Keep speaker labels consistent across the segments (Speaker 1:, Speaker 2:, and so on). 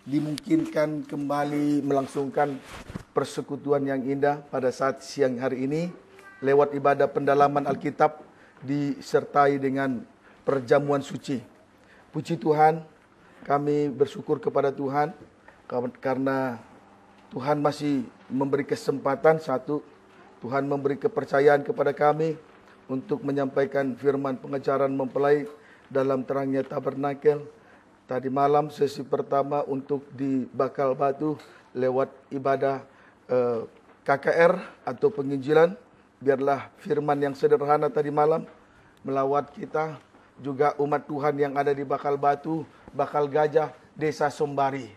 Speaker 1: dimungkinkan kembali melangsungkan persekutuan yang indah pada saat siang hari ini lewat ibadah pendalaman Alkitab disertai dengan perjamuan suci. Puji Tuhan, kami bersyukur kepada Tuhan karena Tuhan masih memberi kesempatan satu, Tuhan memberi kepercayaan kepada kami untuk menyampaikan firman pengajaran mempelai dalam terangnya tabernakel. Tadi malam sesi pertama untuk di Bakal Batu lewat ibadah KKR atau penginjilan. Biarlah firman yang sederhana tadi malam melawat kita, juga umat Tuhan yang ada di Bakal Batu, Bakal Gajah, Desa Sombari.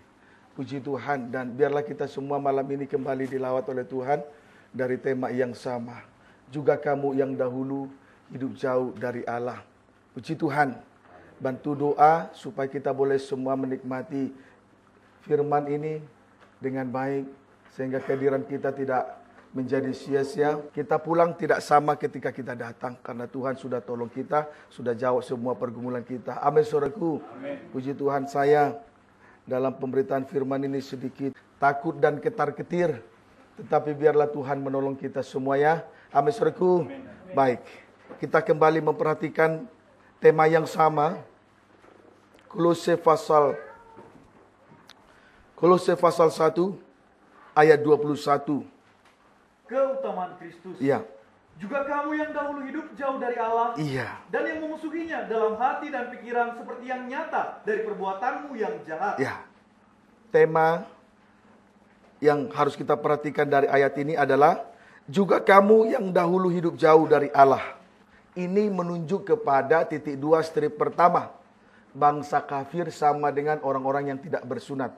Speaker 1: Puji Tuhan, dan biarlah kita semua malam ini kembali dilawat oleh Tuhan dari tema yang sama. Juga kamu yang dahulu hidup jauh dari Allah. Puji Tuhan, bantu doa supaya kita boleh semua menikmati firman ini dengan baik, sehingga kehadiran kita tidak menjadi sia-sia. Kita pulang tidak sama ketika kita datang, karena Tuhan sudah tolong kita, sudah jawab semua pergumulan kita. Amin, saudaraku. Puji Tuhan, saya dalam pemberitaan firman ini sedikit takut dan ketar-ketir, tetapi biarlah Tuhan menolong kita semua ya. Amin, saudaraku. Baik, kita kembali memperhatikan tema yang sama. Kolose pasal 1 ayat 21.
Speaker 2: Keutamaan Kristus.
Speaker 1: Iya.
Speaker 2: Juga kamu yang dahulu hidup jauh dari Allah.
Speaker 1: Iya.
Speaker 2: Dan yang memusuhinya dalam hati dan pikiran seperti yang nyata dari perbuatanmu yang jahat.
Speaker 1: Ya. Tema yang harus kita perhatikan dari ayat ini adalah juga kamu yang dahulu hidup jauh dari Allah. Ini menunjuk kepada titik 2 strip pertama. Bangsa kafir sama dengan orang-orang yang tidak bersunat.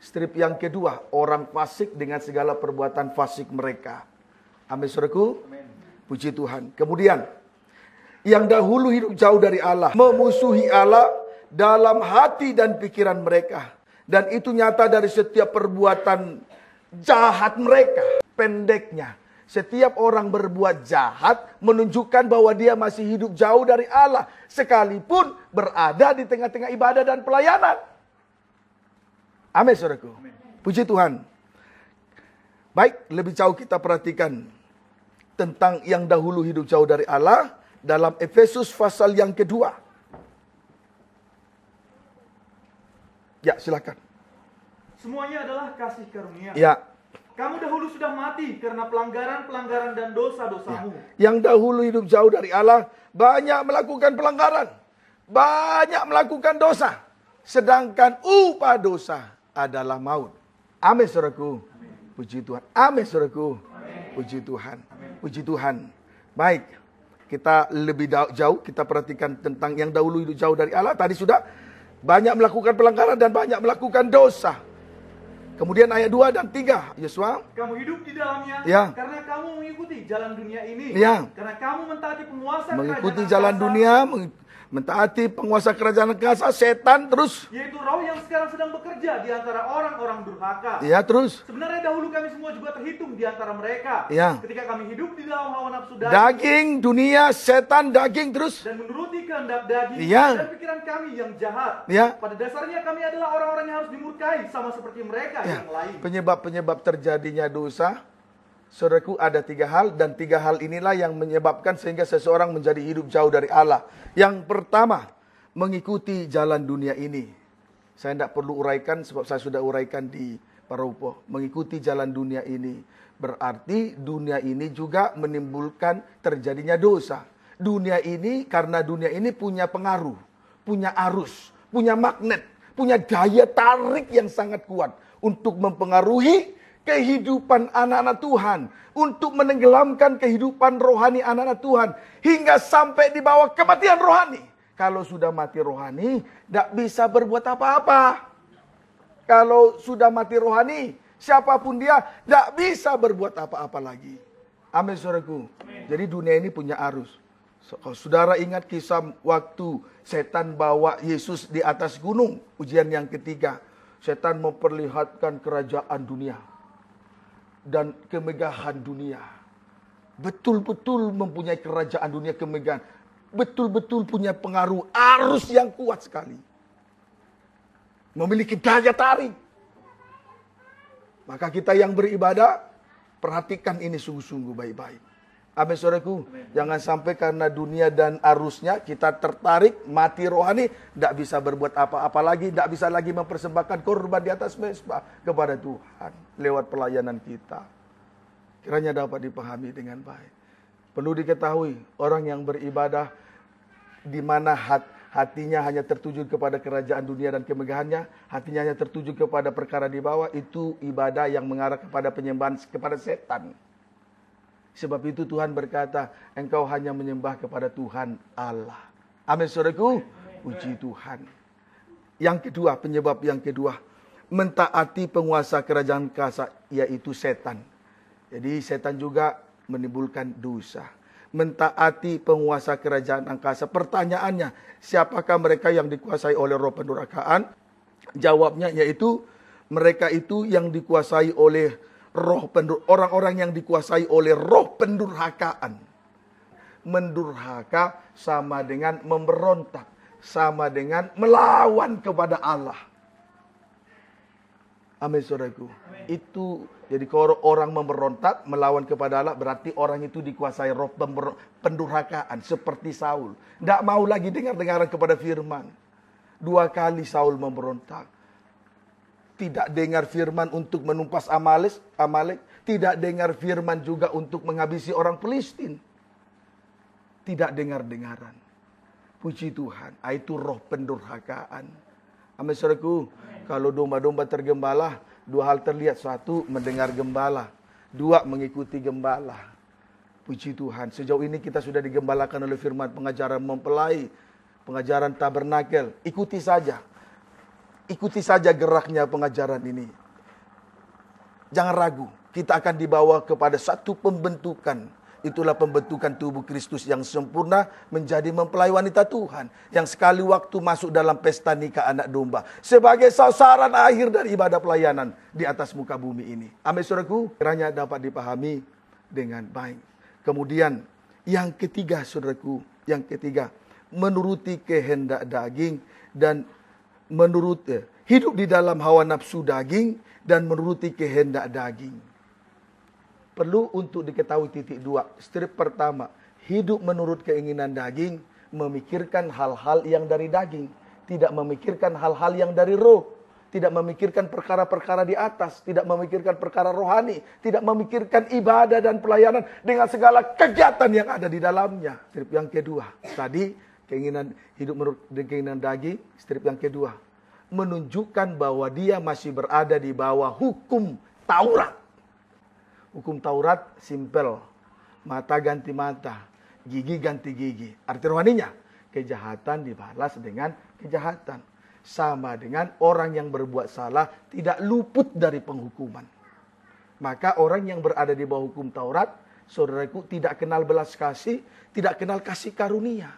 Speaker 1: Strip yang kedua, orang fasik dengan segala perbuatan fasik mereka. Amin, saudaraku. Puji Tuhan. Kemudian, yang dahulu hidup jauh dari Allah, memusuhi Allah dalam hati dan pikiran mereka. Dan itu nyata dari setiap perbuatan jahat mereka. Pendeknya, setiap orang berbuat jahat menunjukkan bahwa dia masih hidup jauh dari Allah, sekalipun berada di tengah-tengah ibadah dan pelayanan. Amin, saudaraku. Puji Tuhan. Baik, lebih jauh kita perhatikan tentang yang dahulu hidup jauh dari Allah dalam Efesus pasal yang kedua. Ya, silakan.
Speaker 2: Semuanya adalah kasih karunia.
Speaker 1: Ya.
Speaker 2: Kamu dahulu sudah mati karena pelanggaran-pelanggaran dan dosa-dosamu.
Speaker 1: Yang dahulu hidup jauh dari Allah banyak melakukan pelanggaran, banyak melakukan dosa, sedangkan upah dosa adalah maut. Amin, saudaraku. Puji Tuhan. Amin, saudaraku. Puji Tuhan. Puji Tuhan. Baik, kita lebih jauh kita perhatikan tentang yang dahulu hidup jauh dari Allah. Tadi sudah banyak melakukan pelanggaran dan banyak melakukan dosa. Kemudian ayat 2 dan 3, Yesua.
Speaker 2: Kamu hidup di dalamnya karena kamu mengikuti jalan dunia ini. Karena kamu mentaati penguasa
Speaker 1: mengikuti jalan dunia, mentaati penguasa kerajaan angkasa, setan, terus
Speaker 2: yaitu roh yang sekarang sedang bekerja di antara orang-orang durhaka.
Speaker 1: Ya, terus.
Speaker 2: Sebenarnya dahulu kami semua juga terhitung di antara mereka.
Speaker 1: Ya.
Speaker 2: Ketika kami hidup di dalam hawa nafsu
Speaker 1: daging, dunia, setan, daging, terus.
Speaker 2: Dan menuruti kehendak daging dan pikiran kami yang jahat. Pada dasarnya kami adalah orang-orang yang harus dimurkai sama seperti mereka yang lain. Penyebab-penyebab
Speaker 1: terjadinya dosa, saudaraku, ada 3 hal, dan 3 hal inilah yang menyebabkan sehingga seseorang menjadi hidup jauh dari Allah. Yang pertama, mengikuti jalan dunia ini. Saya tidak perlu uraikan sebab saya sudah uraikan di Paropo. Mengikuti jalan dunia ini berarti dunia ini juga menimbulkan terjadinya dosa. Dunia ini, karena dunia ini punya pengaruh, punya arus, punya magnet, punya daya tarik yang sangat kuat untuk mempengaruhi kehidupan anak-anak Tuhan, untuk menenggelamkan kehidupan rohani anak-anak Tuhan, hingga sampai di bawah kematian rohani. Kalau sudah mati rohani, tidak bisa berbuat apa-apa. Kalau sudah mati rohani, siapapun dia, tidak bisa berbuat apa-apa lagi. Amin, saudaraku. Jadi dunia ini punya arus. Kalau saudara ingat kisah waktu setan bawa Yesus di atas gunung, ujian yang ketiga. Setan memperlihatkan kerajaan dunia dan kemegahan dunia. Betul-betul mempunyai kerajaan dunia, kemegahan. Betul-betul punya pengaruh arus yang kuat sekali. Memiliki daya tarik. Maka kita yang beribadah, perhatikan ini sungguh-sungguh baik-baik. Amin, saudaraku. Jangan sampai karena dunia dan arusnya kita tertarik, mati rohani, tidak bisa berbuat apa-apa lagi, tidak bisa lagi mempersembahkan korban di atas mezbah kepada Tuhan lewat pelayanan kita. Kiranya dapat dipahami dengan baik. Perlu diketahui, orang yang beribadah di mana hatinya hanya tertuju kepada kerajaan dunia dan kemegahannya, hatinya hanya tertuju kepada perkara di bawah, itu ibadah yang mengarah kepada penyembahan kepada setan. Sebab itu Tuhan berkata, engkau hanya menyembah kepada Tuhan Allah. Amin, saudaraku. Puji Tuhan. Yang kedua, penyebab yang kedua, mentaati penguasa kerajaan kasa, yaitu setan. Jadi setan juga menimbulkan dosa. Mentaati penguasa kerajaan angkasa. Pertanyaannya, siapakah mereka yang dikuasai oleh roh pendurhakaan? Jawabnya yaitu mereka itu yang dikuasai oleh orang-orang yang dikuasai oleh roh pendurhakaan. Mendurhaka sama dengan memberontak, sama dengan melawan kepada Allah. Amin, saudaraku. Itu jadi kalau orang memberontak, melawan kepada Allah, berarti orang itu dikuasai roh pendurhakaan seperti Saul. Tidak mau lagi dengar-dengaran kepada firman. 2 kali Saul memberontak. Tidak dengar firman untuk menumpas Amalek. Tidak dengar firman juga untuk menghabisi orang Filistin. Tidak dengar-dengaran. Puji Tuhan. Itu roh pendurhakaan. Amin, saudaraku. Kalau domba-domba tergembala, 2 hal terlihat. 1, mendengar gembala. 2, mengikuti gembala. Puji Tuhan. Sejauh ini kita sudah digembalakan oleh firman pengajaran mempelai, pengajaran tabernakel. Ikuti saja. Ikuti saja geraknya pengajaran ini. Jangan ragu. Kita akan dibawa kepada satu pembentukan. Itulah pembentukan tubuh Kristus yang sempurna menjadi mempelai wanita Tuhan. Yang sekali waktu masuk dalam pesta nikah anak domba. Sebagai sasaran akhir dari ibadah pelayanan di atas muka bumi ini. Amin, saudaraku. Kiranya dapat dipahami dengan baik. Kemudian yang ketiga, saudaraku. Yang ketiga. Menuruti kehendak daging dan hidup di dalam hawa nafsu daging dan menuruti kehendak daging. Perlu untuk diketahui titik 2. Strip pertama, hidup menurut keinginan daging, memikirkan hal-hal yang dari daging, tidak memikirkan hal-hal yang dari roh, tidak memikirkan perkara-perkara di atas, tidak memikirkan perkara rohani, tidak memikirkan ibadah dan pelayanan dengan segala kegiatan yang ada di dalamnya. Strip yang kedua, tadi keinginan hidup menurut keinginan daging. Strip yang kedua, menunjukkan bahwa dia masih berada di bawah hukum Taurat. Hukum Taurat simpel. Mata ganti mata, gigi ganti gigi. Arti rohaninya, kejahatan dibalas dengan kejahatan. Sama dengan orang yang berbuat salah tidak luput dari penghukuman. Maka orang yang berada di bawah hukum Taurat, saudaraku, tidak kenal belas kasih, tidak kenal kasih karunia.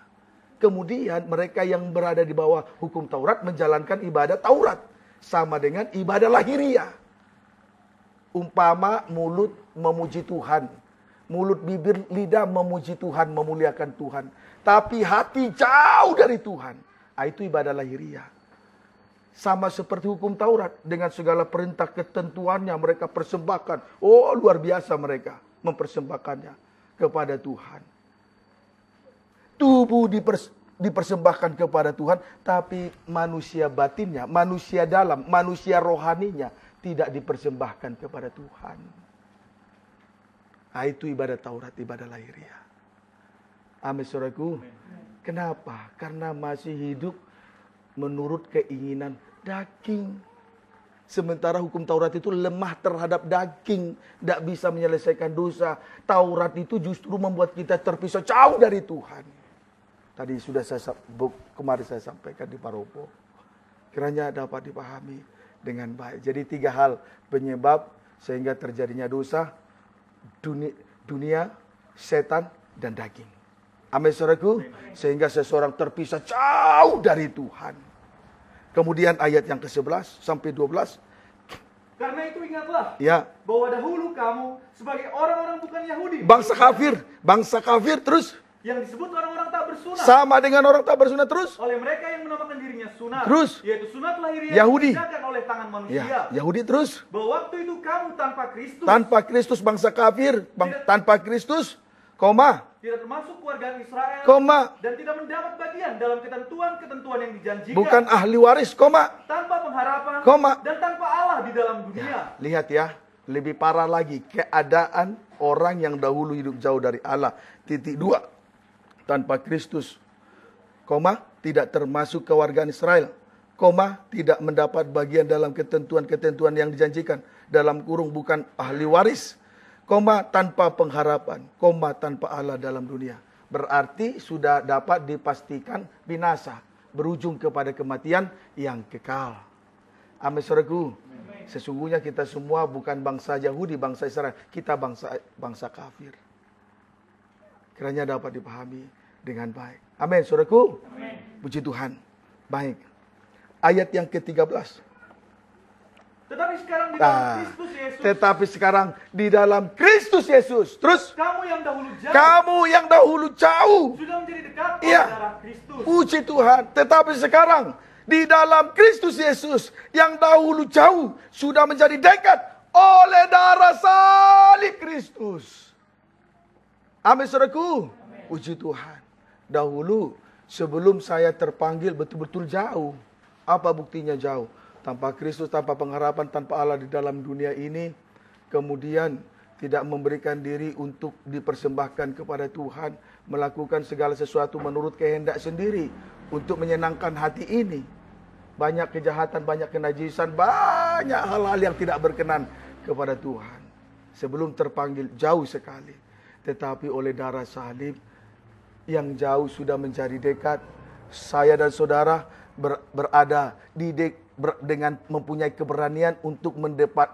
Speaker 1: Kemudian mereka yang berada di bawah hukum Taurat menjalankan ibadah Taurat. Sama dengan ibadah lahiriah. Umpama mulut memuji Tuhan. Mulut, bibir, lidah memuji Tuhan, memuliakan Tuhan. Tapi hati jauh dari Tuhan. Itu ibadah lahiriah. Sama seperti hukum Taurat. Dengan segala perintah ketentuannya mereka persembahkan. Oh, luar biasa mereka mempersembahkannya kepada Tuhan. Tubuh dipersembahkan kepada Tuhan, tapi manusia batinnya, manusia dalam, manusia rohaninya tidak dipersembahkan kepada Tuhan. Itu ibadah Taurat, ibadah lahiriah. Amin, saudaraku. Kenapa? Karena masih hidup menurut keinginan daging. Sementara hukum Taurat itu lemah terhadap daging, tidak bisa menyelesaikan dosa. Taurat itu justru membuat kita terpisah jauh dari Tuhan. Tadi sudah kemarin saya sampaikan di Paropo. Kiranya dapat dipahami dengan baik. Jadi 3 hal penyebab sehingga terjadinya dosa. Dunia, setan, dan daging. Amin, saudaraku. Sehingga seseorang terpisah jauh dari Tuhan. Kemudian ayat yang ke-11 sampai 12.
Speaker 2: Karena itu ingatlah,
Speaker 1: bahwa
Speaker 2: dahulu kamu sebagai orang-orang bukan Yahudi.
Speaker 1: Bangsa kafir terus.
Speaker 2: Yang disebut orang-orang tak bersunat.
Speaker 1: Sama dengan orang tak bersunat terus.
Speaker 2: Oleh mereka yang menamakan dirinya sunat.
Speaker 1: Terus.
Speaker 2: Yaitu sunat lahiriah
Speaker 1: Yahudi.
Speaker 2: dikerjakan oleh tangan manusia.
Speaker 1: Ya, Yahudi terus.
Speaker 2: Bahwa waktu itu kamu tanpa Kristus.
Speaker 1: Tanpa Kristus bangsa kafir. Tanpa Kristus, koma.
Speaker 2: Tidak termasuk keluarga Israel.
Speaker 1: Koma.
Speaker 2: Dan tidak mendapat bagian dalam ketentuan-ketentuan yang dijanjikan.
Speaker 1: Bukan ahli waris, koma.
Speaker 2: Tanpa pengharapan.
Speaker 1: Koma.
Speaker 2: Dan tanpa Allah di dalam dunia.
Speaker 1: Ya, lihat ya. Lebih parah lagi keadaan orang yang dahulu hidup jauh dari Allah. Titik 2. Tanpa Kristus, koma, tidak termasuk kewargaan Israel, koma, tidak mendapat bagian dalam ketentuan-ketentuan yang dijanjikan, dalam kurung bukan ahli waris, koma, tanpa pengharapan, koma, tanpa Allah dalam dunia. Berarti sudah dapat dipastikan binasa, berujung kepada kematian yang kekal. Amin, saudaraku. Sesungguhnya kita semua bukan bangsa Yahudi, bangsa Israel. Kita bangsa kafir. Kiranya dapat dipahami dengan baik. Amin, saudaraku. Amin. Puji Tuhan. Baik. Ayat yang ke-13.
Speaker 2: Tetapi sekarang di dalam Kristus Yesus.
Speaker 1: Tetapi sekarang di dalam Kristus Yesus. Terus.
Speaker 2: Kamu yang dahulu jauh.
Speaker 1: Kamu yang dahulu jauh.
Speaker 2: Sudah menjadi dekat oleh
Speaker 1: Iya.
Speaker 2: darah Kristus.
Speaker 1: Puji Tuhan. Tetapi sekarang di dalam Kristus Yesus yang dahulu jauh sudah menjadi dekat oleh darah salib Kristus. Amin, saudaraku. Puji Tuhan. Dahulu sebelum saya terpanggil betul-betul jauh. Apa buktinya jauh? Tanpa Kristus, tanpa pengharapan, tanpa Allah di dalam dunia ini. Kemudian tidak memberikan diri untuk dipersembahkan kepada Tuhan. Melakukan segala sesuatu menurut kehendak sendiri. Untuk menyenangkan hati ini. Banyak kejahatan, banyak kenajisan, banyak hal-hal yang tidak berkenan kepada Tuhan. Sebelum terpanggil jauh sekali. Tetapi oleh darah salib yang jauh sudah menjadi dekat. Saya dan saudara berada dengan mempunyai keberanian untuk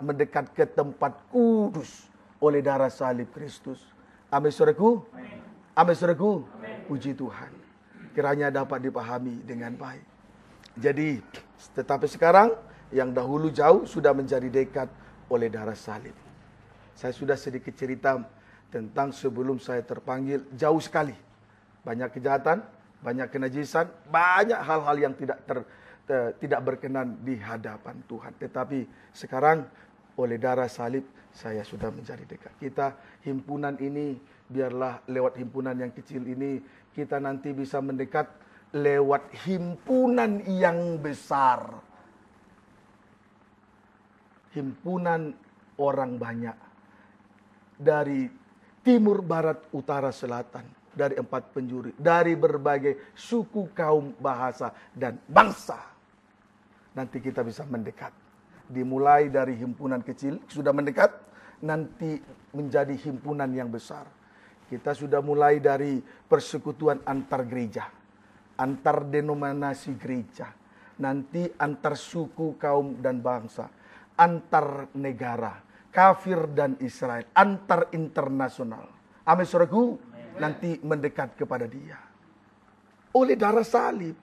Speaker 1: mendekat ke tempat kudus oleh darah salib Kristus. Amin, saudaraku. Amin, saudaraku. Puji Tuhan. Kiranya dapat dipahami dengan baik. Jadi, tetapi sekarang yang dahulu jauh sudah menjadi dekat oleh darah salib. Saya sudah sedikit cerita tentang sebelum saya terpanggil jauh sekali. Banyak kejahatan, banyak kenajisan, banyak hal-hal yang tidak berkenan di hadapan Tuhan. Tetapi sekarang oleh darah salib saya sudah menjadi dekat. Kita himpunan ini, biarlah lewat himpunan yang kecil ini kita nanti bisa mendekat lewat himpunan yang besar. Himpunan orang banyak. Dari timur, barat, utara, selatan. Dari 4 penjuru. Dari berbagai suku, kaum, bahasa, dan bangsa. Nanti kita bisa mendekat. Dimulai dari himpunan kecil, sudah mendekat. Nanti menjadi himpunan yang besar. Kita sudah mulai dari persekutuan antar gereja. Antar denominasi gereja. Nanti antar suku, kaum, dan bangsa. Antar negara. Kafir dan Israel. Antar internasional. Amin, saudaraku. Nanti mendekat kepada dia. Oleh darah salib.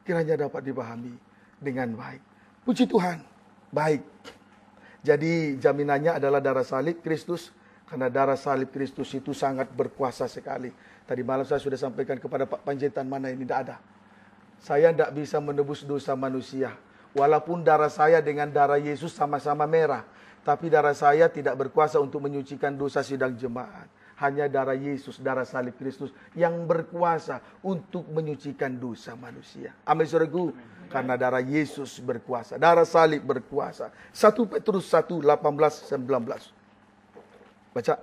Speaker 1: Kiranya dapat dipahami dengan baik. Puji Tuhan. Baik. Jadi jaminannya adalah darah salib Kristus. Karena darah salib Kristus itu sangat berkuasa sekali. Tadi malam saya sudah sampaikan kepada Pak Panjaitan, mana ini tidak ada. Saya tidak bisa menebus dosa manusia. Walaupun darah saya dengan darah Yesus sama-sama merah. Tapi darah saya tidak berkuasa untuk menyucikan dosa sidang jemaat. Hanya darah Yesus, darah salib Kristus yang berkuasa untuk menyucikan dosa manusia. Amin, saudaraku. Karena darah Yesus berkuasa. Darah salib berkuasa. 1 Petrus 1, 18-19. Baca.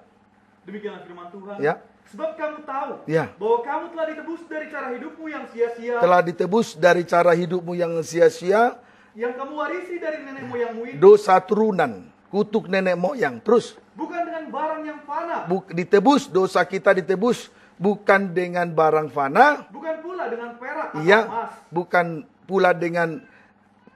Speaker 2: Demikianlah firman Tuhan.
Speaker 1: Ya.
Speaker 2: Sebab kamu tahu
Speaker 1: ya,
Speaker 2: bahwa kamu telah ditebus dari cara hidupmu yang sia-sia.
Speaker 1: Telah ditebus dari cara hidupmu yang sia-sia.
Speaker 2: Yang kamu warisi dari nenek moyangmu itu.
Speaker 1: Dosa turunan, kutuk nenek moyang. Terus.
Speaker 2: Bukan dengan barang yang fana.
Speaker 1: Ditebus, dosa kita ditebus bukan dengan barang fana.
Speaker 2: Bukan pula dengan perak atau
Speaker 1: ya,
Speaker 2: emas.
Speaker 1: Bukan pula dengan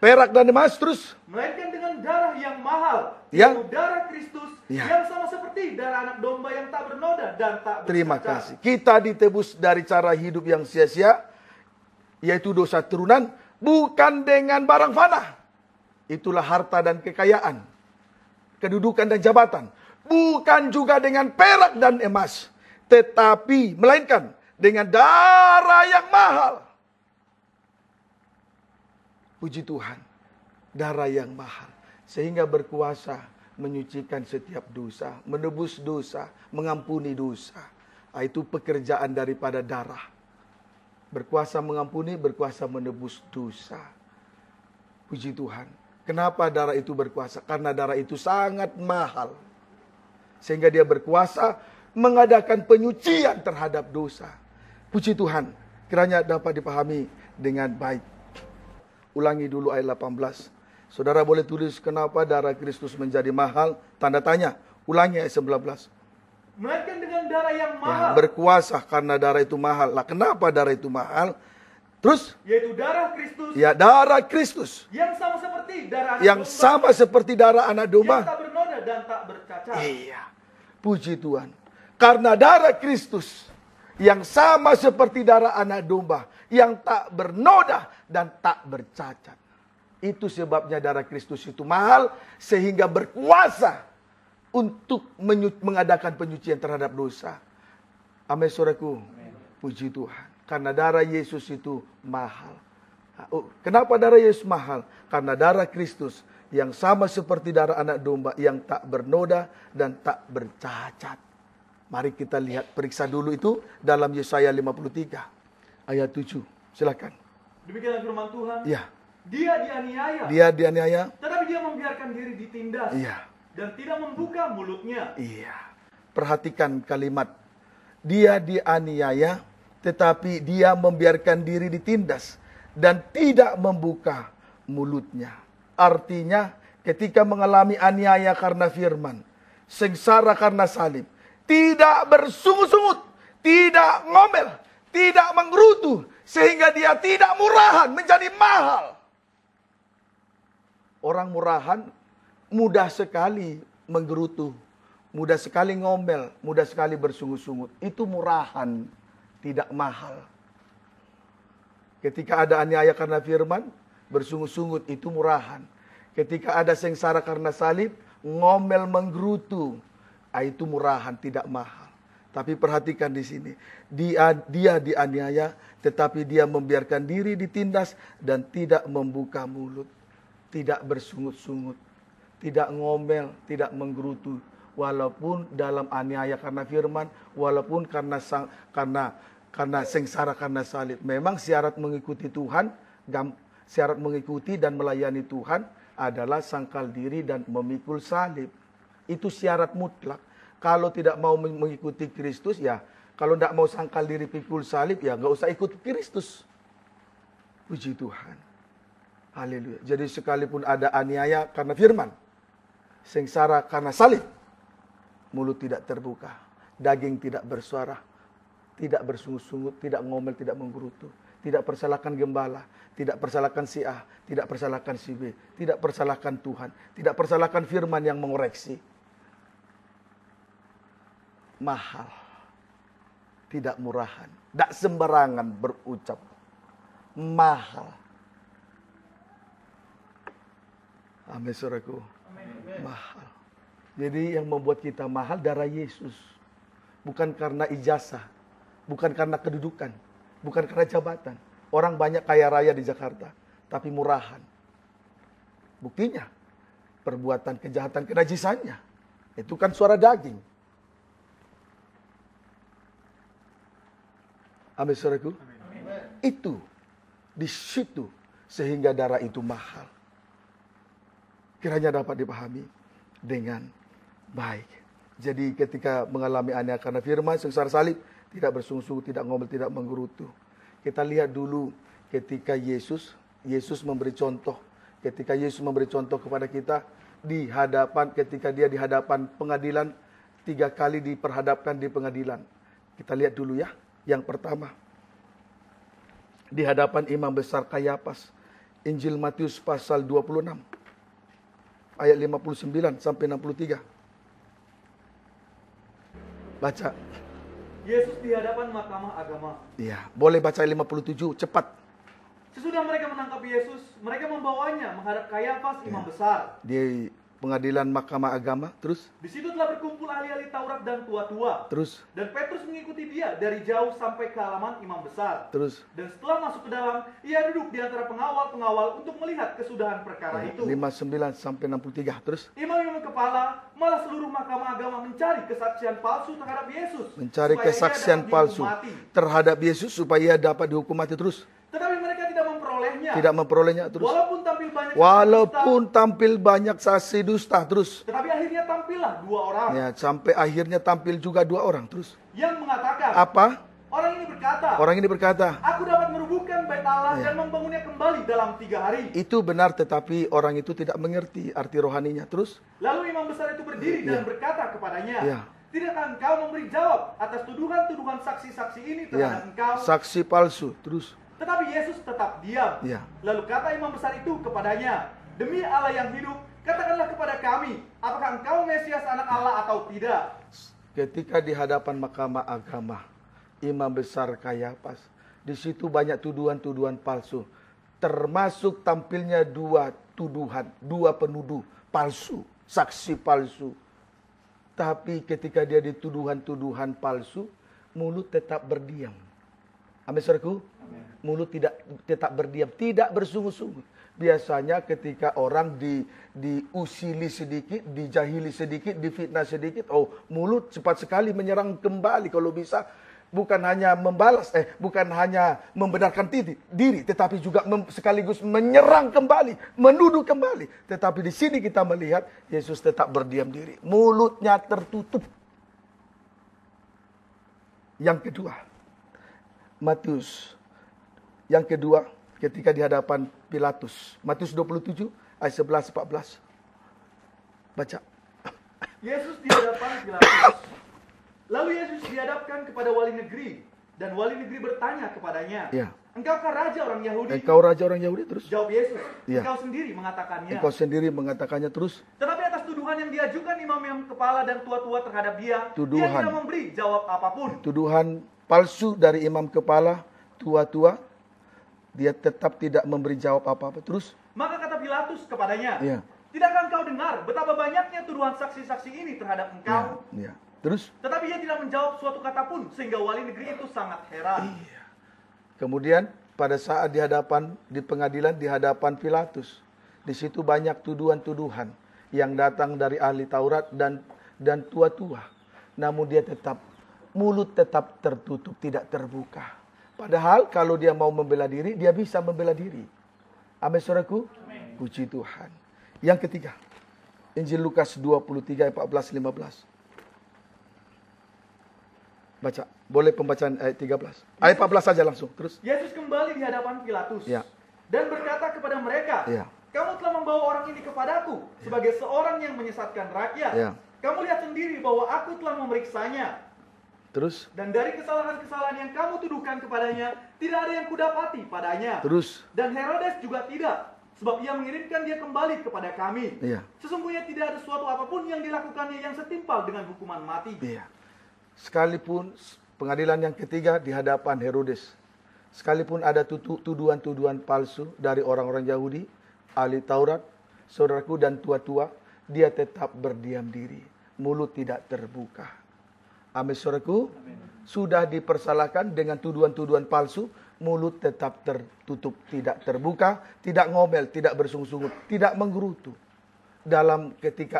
Speaker 1: perak dan emas. Terus.
Speaker 2: Melainkan dengan darah yang mahal.
Speaker 1: Ya.
Speaker 2: Yaitu darah Kristus.
Speaker 1: Ya.
Speaker 2: Yang sama seperti darah anak domba yang tak bernoda dan tak bercacat.
Speaker 1: Terima kasih. Kita ditebus dari cara hidup yang sia-sia. Yaitu dosa turunan. Bukan dengan barang fana. Itulah harta dan kekayaan. Kedudukan dan jabatan. Bukan juga dengan perak dan emas. tetapi melainkan dengan darah yang mahal. Puji Tuhan, darah yang mahal sehingga berkuasa menyucikan setiap dosa, menebus dosa, mengampuni dosa. Itu pekerjaan daripada darah. Berkuasa mengampuni, berkuasa menebus dosa. Puji Tuhan. Kenapa darah itu berkuasa? Karena darah itu sangat mahal. Sehingga dia berkuasa mengadakan penyucian terhadap dosa. Puji Tuhan. Kiranya dapat dipahami dengan baik. Ulangi dulu ayat 18. Saudara boleh tulis kenapa darah Kristus menjadi mahal? Tanda tanya. Ulangi ayat 19.
Speaker 2: Melainkan dengan darah yang mahal.
Speaker 1: Ya, berkuasa karena darah itu mahal. Lah kenapa darah itu mahal? Terus?
Speaker 2: Yaitu darah Kristus.
Speaker 1: Ya, darah Kristus.
Speaker 2: Yang sama seperti darah anak
Speaker 1: yang
Speaker 2: domba.
Speaker 1: Sama seperti darah anak domba.
Speaker 2: Yang tak bernoda dan tak bercacat.
Speaker 1: Iya. Puji Tuhan. Karena darah Kristus yang sama seperti darah anak domba, yang tak bernoda dan tak bercacat. Itu sebabnya darah Kristus itu mahal sehingga berkuasa untuk mengadakan penyucian terhadap dosa. Amin, saudaraku. Puji Tuhan. Karena darah Yesus itu mahal. Kenapa darah Yesus mahal? Karena darah Kristus yang sama seperti darah anak domba yang tak bernoda dan tak bercacat. Mari kita lihat, periksa dulu itu dalam Yesaya 53 ayat 7. Silakan.
Speaker 2: Demikianlah firman Tuhan.
Speaker 1: Ya.
Speaker 2: Dia dianiaya.
Speaker 1: Dia dianiaya.
Speaker 2: Tetapi dia membiarkan diri ditindas.
Speaker 1: Iya.
Speaker 2: Dan tidak membuka mulutnya.
Speaker 1: Iya. Perhatikan kalimat. Dia dianiaya, tetapi dia membiarkan diri ditindas dan tidak membuka mulutnya. Artinya, ketika mengalami aniaya karena firman, sengsara karena salib, tidak bersungut-sungut, tidak ngomel, tidak menggerutu, sehingga dia tidak murahan, menjadi mahal. Orang murahan mudah sekali menggerutu, mudah sekali ngomel, mudah sekali bersungut-sungut. Itu murahan, tidak mahal. Ketika ada aniaya karena firman, bersungut-sungut, itu murahan. Ketika ada sengsara karena salib, ngomel menggerutu, itu murahan, tidak mahal. Tapi perhatikan di sini, dia dianiaya, tetapi dia membiarkan diri ditindas dan tidak membuka mulut, tidak bersungut-sungut, tidak ngomel, tidak menggerutu, walaupun dalam aniaya karena firman, walaupun karena sengsara karena salib. Memang syarat mengikuti Tuhan, syarat mengikuti dan melayani Tuhan adalah sangkal diri dan memikul salib. Itu syarat mutlak. Kalau tidak mau mengikuti Kristus, ya kalau tidak mau sangkal diri pikul salib, ya nggak usah ikut Kristus. Puji Tuhan. Haleluya. Jadi sekalipun ada aniaya karena firman, sengsara karena salib, mulut tidak terbuka, daging tidak bersuara, tidak bersungut-sungut, tidak ngomel, tidak menggerutu, tidak persalahkan gembala, tidak persalahkan si A, tidak persalahkan si B, tidak persalahkan Tuhan, tidak persalahkan firman yang mengoreksi. Mahal, tidak murahan, tidak sembarangan berucap, mahal. Amin, saudaraku. Mahal. Jadi yang membuat kita mahal darah Yesus, bukan karena ijazah, bukan karena kedudukan, bukan karena jabatan. Orang banyak kaya raya di Jakarta, tapi murahan. Buktinya, perbuatan kejahatan kenajisannya, itu kan suara daging. Amin, saudaraku. Itu di situ sehingga darah itu mahal. Kiranya dapat dipahami dengan baik. Jadi ketika mengalami aniaya karena firman, sengsara salib, tidak bersungut-sungut, tidak ngomel, tidak menggerutu. Kita lihat dulu ketika Yesus memberi contoh. Ketika Yesus memberi contoh kepada kita di hadapan, ketika dia di hadapan pengadilan, 3 kali diperhadapkan di pengadilan. Kita lihat dulu ya. Yang pertama, di hadapan imam besar Kayafas, Injil Matius pasal 26, ayat 59 sampai 63. Baca.
Speaker 2: Yesus di hadapan mahkamah agama.
Speaker 1: Iya, boleh baca 57, cepat.
Speaker 2: Sesudah mereka menangkap Yesus, mereka membawanya menghadap Kayafas, imam besar.
Speaker 1: pengadilan mahkamah agama. Terus?
Speaker 2: Di situ telah berkumpul ahli-ahli Taurat dan tua-tua.
Speaker 1: Terus?
Speaker 2: Dan Petrus mengikuti dia dari jauh sampai ke halaman imam besar.
Speaker 1: Terus?
Speaker 2: Dan setelah masuk ke dalam, ia duduk di antara pengawal-pengawal untuk melihat kesudahan perkara itu.
Speaker 1: 59 sampai 63. Terus?
Speaker 2: Imam-imam kepala, malah seluruh mahkamah agama mencari kesaksian palsu terhadap Yesus.
Speaker 1: Mencari kesaksian palsu terhadap Yesus supaya ia dapat dihukum mati. Terus?
Speaker 2: Tetapi mereka tidak memperolehnya.
Speaker 1: Tidak memperolehnya. Terus?
Speaker 2: Walaupun
Speaker 1: tampil banyak saksi dusta. Terus?
Speaker 2: Tetapi akhirnya tampillah 2 orang.
Speaker 1: Ya, sampai akhirnya tampil juga 2 orang. Terus?
Speaker 2: Yang mengatakan.
Speaker 1: Apa?
Speaker 2: Orang ini berkata.
Speaker 1: Aku
Speaker 2: dapat merubuhkan bait Allah dan membangunnya kembali dalam 3 hari.
Speaker 1: Itu benar, tetapi orang itu tidak mengerti arti rohaninya. Terus?
Speaker 2: Lalu imam besar itu berdiri dan berkata kepadanya. Tidakkah engkau memberi jawab atas tuduhan-tuduhan saksi-saksi ini terhadap engkau?
Speaker 1: Saksi palsu. Terus?
Speaker 2: Tetapi Yesus tetap diam. Lalu kata imam besar itu kepadanya, demi Allah yang hidup, katakanlah kepada kami, apakah engkau Mesias anak Allah atau tidak?
Speaker 1: Ketika di hadapan mahkamah agama, imam besar Kayafas, di situ banyak tuduhan-tuduhan palsu. Termasuk tampilnya 2 tuduhan, 2 penuduh palsu, saksi palsu. Tapi ketika dia dituduhan-tuduhan palsu, mulut tetap berdiam. Amin, saudaraku. Mulut tetap berdiam, tidak bersungguh-sungguh. Biasanya ketika orang diusili sedikit, dijahili sedikit, difitnah sedikit, mulut cepat sekali menyerang kembali kalau bisa. Bukan hanya membalas, bukan hanya membenarkan diri, tetapi juga sekaligus menyerang kembali, menuduh kembali. Tetapi di sini kita melihat Yesus tetap berdiam diri, mulutnya tertutup. Yang kedua, Matius. Yang kedua, ketika di hadapan Pilatus. Matius 27 ayat 11-14. Baca.
Speaker 2: Yesus di hadapan Pilatus. Lalu Yesus dihadapkan kepada wali negeri. Dan wali negeri bertanya kepadanya. Engkaukah raja orang Yahudi?
Speaker 1: Engkau raja orang Yahudi? Terus?
Speaker 2: Jawab Yesus. Engkau sendiri mengatakannya.
Speaker 1: Engkau sendiri mengatakannya. Terus?
Speaker 2: Tetapi atas tuduhan yang diajukan imam-imam kepala dan tua-tua terhadap dia. Dia tidak memberi jawab apapun.
Speaker 1: Tuduhan palsu dari imam kepala, tua-tua. Dia tetap tidak memberi jawab apa-apa. Terus?
Speaker 2: Maka kata Pilatus kepadanya. Tidakkah engkau dengar betapa banyaknya tuduhan saksi-saksi ini terhadap engkau?
Speaker 1: Terus?
Speaker 2: Tetapi ia tidak menjawab suatu kata pun, sehingga wali negeri itu sangat heran.
Speaker 1: Kemudian pada saat di pengadilan di hadapan Pilatus, di situ banyak tuduhan-tuduhan yang datang dari ahli Taurat dan tua-tua. Namun dia mulut tetap tertutup, tidak terbuka. Padahal kalau dia mau membela diri, dia bisa membela diri. Amin, saudaraku. Puji Tuhan. Yang ketiga, Injil Lukas 23 ayat 14-15. Baca. Boleh pembacaan ayat 13. Ayat 14 saja langsung. Terus.
Speaker 2: Yesus kembali di hadapan Pilatus. Dan berkata kepada mereka, kamu telah membawa orang ini kepadaku sebagai seorang yang menyesatkan rakyat. Kamu lihat sendiri bahwa aku telah memeriksanya.
Speaker 1: Terus?
Speaker 2: Dan dari kesalahan-kesalahan yang kamu tuduhkan kepadanya, tidak ada yang kudapati padanya.
Speaker 1: Terus?
Speaker 2: Dan Herodes juga tidak, sebab ia mengirimkan dia kembali kepada kami. Sesungguhnya tidak ada suatu apapun yang dilakukannya yang setimpal dengan hukuman mati.
Speaker 1: Sekalipun pengadilan yang ketiga di hadapan Herodes, sekalipun ada tuduhan-tuduhan palsu dari orang-orang Yahudi, ahli Taurat, saudaraku dan tua-tua, dia tetap berdiam diri. Mulut tidak terbuka. Amin, saudaraku. Sudah dipersalahkan dengan tuduhan-tuduhan palsu, mulut tetap tertutup, tidak terbuka, tidak ngomel, tidak bersungguh-sungguh, tidak menggerutu. Dalam ketika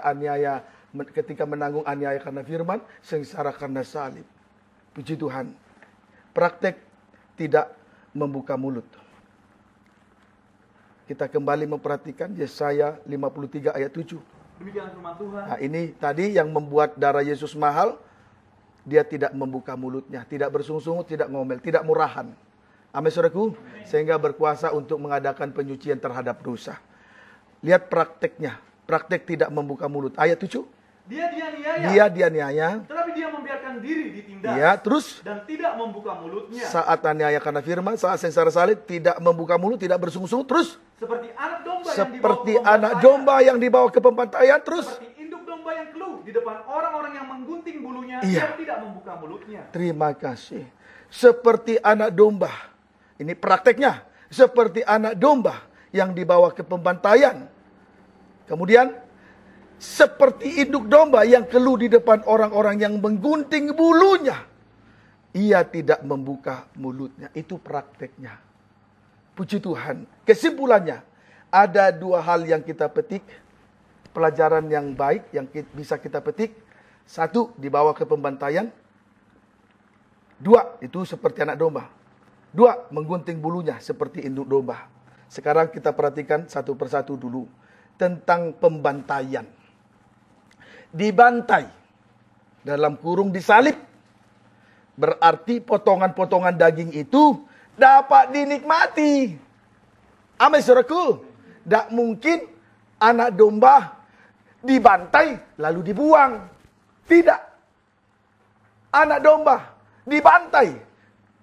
Speaker 1: menanggung aniaya karena firman, sengsara karena salib. Puji Tuhan. Praktek tidak membuka mulut. Kita kembali memperhatikan Yesaya 53 ayat 7.
Speaker 2: Demikian firman Tuhan.
Speaker 1: Nah, ini tadi yang membuat darah Yesus mahal. Dia tidak membuka mulutnya, tidak bersungguh-sungguh, tidak ngomel, tidak murahan. Amin, saudaraku. Sehingga berkuasa untuk mengadakan penyucian terhadap dosa. Lihat prakteknya. Praktek tidak membuka mulut. Ayat 7. Dia dianiaya.
Speaker 2: Tetapi dia membiarkan diri ditindas.
Speaker 1: Terus.
Speaker 2: Dan tidak membuka mulutnya.
Speaker 1: Saat aniaya karena firman, saat sengsara salib, tidak membuka mulut, tidak bersungguh-sungguh. Terus.
Speaker 2: Seperti
Speaker 1: anak domba yang dibawa ke pembantaian. Terus.
Speaker 2: Seperti induk domba yang keluh di depan orang-orang yang menggunting bulunya, dia tidak membuka mulutnya.
Speaker 1: Terima kasih. Seperti anak domba. Ini prakteknya. Seperti anak domba yang dibawa ke pembantaian. Kemudian seperti induk domba yang keluh di depan orang-orang yang menggunting bulunya. Ia tidak membuka mulutnya. Itu prakteknya. Puji Tuhan. Kesimpulannya, ada dua hal yang kita petik. Pelajaran yang baik yang bisa kita petik. Satu, dibawa ke pembantaian. Dua, itu seperti anak domba. Dua, menggunting bulunya seperti induk domba. Sekarang kita perhatikan satu persatu dulu. Tentang pembantaian. Dibantai. Dalam kurung disalib. Berarti potongan-potongan daging itu dapat dinikmati. Amin, saudaraku. Tak mungkin anak domba dibantai lalu dibuang. Tidak. Anak domba dibantai.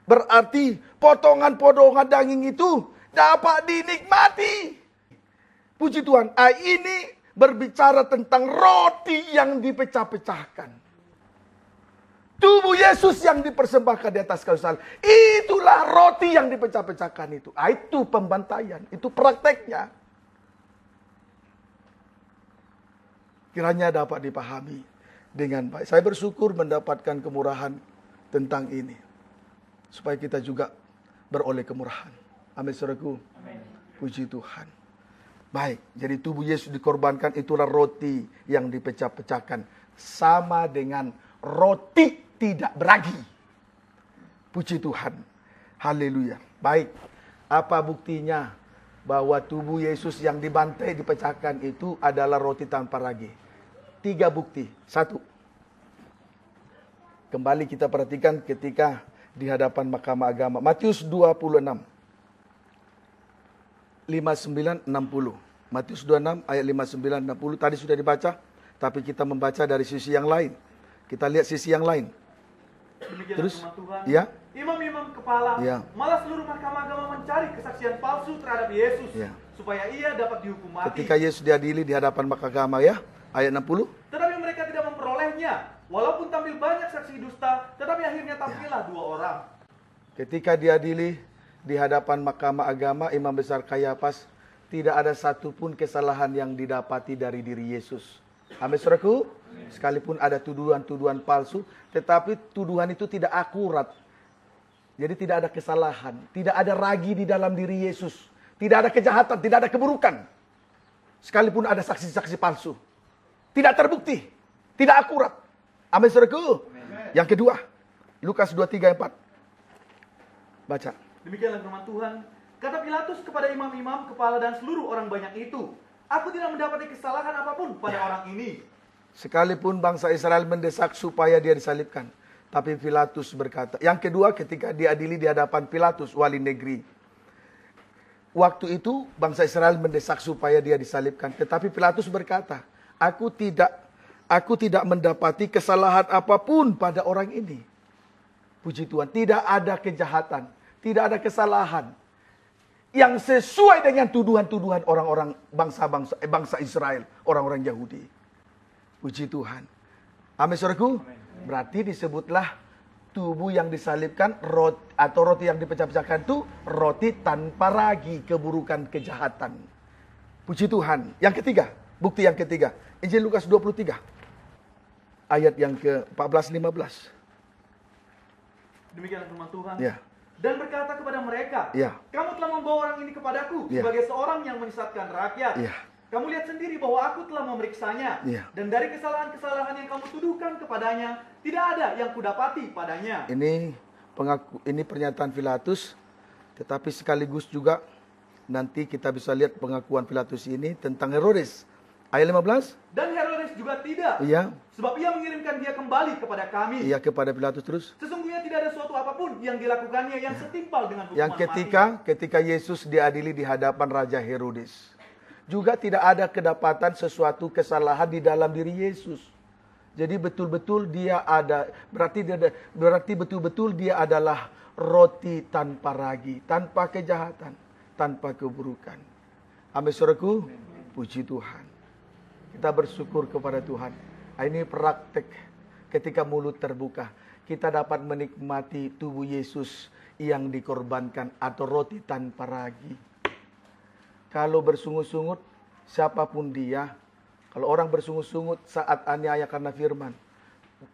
Speaker 1: Berarti potongan-potongan daging itu dapat dinikmati. Puji Tuhan. Ini berbicara tentang roti yang dipecah-pecahkan. Tubuh Yesus yang dipersembahkan di atas kayu salib. Itulah roti yang dipecah-pecahkan itu. Itu pembantaian. Itu prakteknya. Kiranya dapat dipahami dengan baik. Saya bersyukur mendapatkan kemurahan tentang ini. Supaya kita juga beroleh kemurahan. Amin, saudaraku. Puji Tuhan. Baik, jadi tubuh Yesus dikorbankan, itulah roti yang dipecah-pecahkan. Sama dengan roti tidak beragi. Puji Tuhan. Haleluya. Baik, apa buktinya bahwa tubuh Yesus yang dibantai, dipecahkan itu adalah roti tanpa ragi? 3 bukti. 1. Kembali kita perhatikan ketika di hadapan Mahkamah Agama. Matius 26. 59-60. Matius 26 ayat 59-60 tadi sudah dibaca, tapi kita membaca dari sisi yang lain. Kita lihat sisi yang lain.
Speaker 2: Demikian
Speaker 1: terus
Speaker 2: Tuhan.
Speaker 1: Ya.
Speaker 2: Imam-imam kepala,
Speaker 1: Ya.
Speaker 2: malah seluruh Mahkamah Agama mencari kesaksian palsu terhadap Yesus,
Speaker 1: Ya.
Speaker 2: supaya ia dapat dihukum mati.
Speaker 1: Ketika Yesus diadili di hadapan Mahkamah Agama, ya, ayat 60.
Speaker 2: Tetapi mereka tidak memperolehnya, walaupun tampil banyak saksi dusta, tetapi akhirnya tampillah 2 orang.
Speaker 1: Ketika diadili di hadapan Mahkamah Agama, Imam Besar Kayafas, tidak ada satupun kesalahan yang didapati dari diri Yesus. Amin, saudaraku. Sekalipun ada tuduhan-tuduhan palsu, tetapi tuduhan itu tidak akurat. Jadi tidak ada kesalahan, tidak ada ragi di dalam diri Yesus. Tidak ada kejahatan, tidak ada keburukan. Sekalipun ada saksi-saksi palsu. Tidak terbukti, tidak akurat. Amin, saudaraku. Yang kedua, Lukas 23:4. Baca.
Speaker 2: Demikianlah firman Tuhan. Kata Pilatus kepada imam-imam, kepala dan seluruh orang banyak itu, aku tidak mendapati kesalahan apapun pada orang ini.
Speaker 1: Sekalipun bangsa Israel mendesak supaya dia disalibkan. Tapi Pilatus berkata. Yang kedua, ketika diadili di hadapan Pilatus, wali negeri. Waktu itu bangsa Israel mendesak supaya dia disalibkan. Tetapi Pilatus berkata, aku tidak mendapati kesalahan apapun pada orang ini. Puji Tuhan, tidak ada kejahatan, tidak ada kesalahan yang sesuai dengan tuduhan-tuduhan orang-orang bangsa Israel, orang-orang Yahudi. Puji Tuhan. Amin, saudaraku. Berarti disebutlah tubuh yang disalibkan atau roti yang dipecah-pecahkan itu roti tanpa ragi keburukan kejahatan. Puji Tuhan. Yang ketiga, bukti yang ketiga, Injil Lukas 23 ayat yang ke-14-15.
Speaker 2: Demikianlah firman Tuhan.
Speaker 1: Ya.
Speaker 2: Dan berkata kepada mereka,
Speaker 1: Ya.
Speaker 2: kamu telah membawa orang ini kepadaku
Speaker 1: Ya.
Speaker 2: sebagai seorang yang menyesatkan rakyat.
Speaker 1: Ya.
Speaker 2: Kamu lihat sendiri bahwa aku telah memeriksanya.
Speaker 1: Ya.
Speaker 2: Dan dari kesalahan-kesalahan yang kamu tuduhkan kepadanya, tidak ada yang kudapati padanya.
Speaker 1: Ini pernyataan Pilatus, tetapi sekaligus juga nanti kita bisa lihat pengakuan Pilatus ini tentang Herodes. Ayat 15.
Speaker 2: Dan Herodes juga tidak.
Speaker 1: Iya.
Speaker 2: Sebab ia mengirimkan dia kembali kepada kami.
Speaker 1: Iya, kepada Pilatus terus.
Speaker 2: Sesungguhnya tidak ada suatu apapun yang dilakukannya yang setimpal dengan hukuman
Speaker 1: Yang ketika Yesus diadili di hadapan Raja Herodes, juga tidak ada kedapatan sesuatu kesalahan di dalam diri Yesus. Jadi betul-betul dia ada, berarti betul-betul dia adalah roti tanpa ragi, tanpa kejahatan, tanpa keburukan. Amin, saudaraku. Puji Tuhan. Kita bersyukur kepada Tuhan. Ini praktek ketika mulut terbuka. Kita dapat menikmati tubuh Yesus yang dikorbankan atau roti tanpa ragi. Kalau bersungut-sungut, siapapun dia, Kalau orang bersungut-sungut saat aniaya karena firman,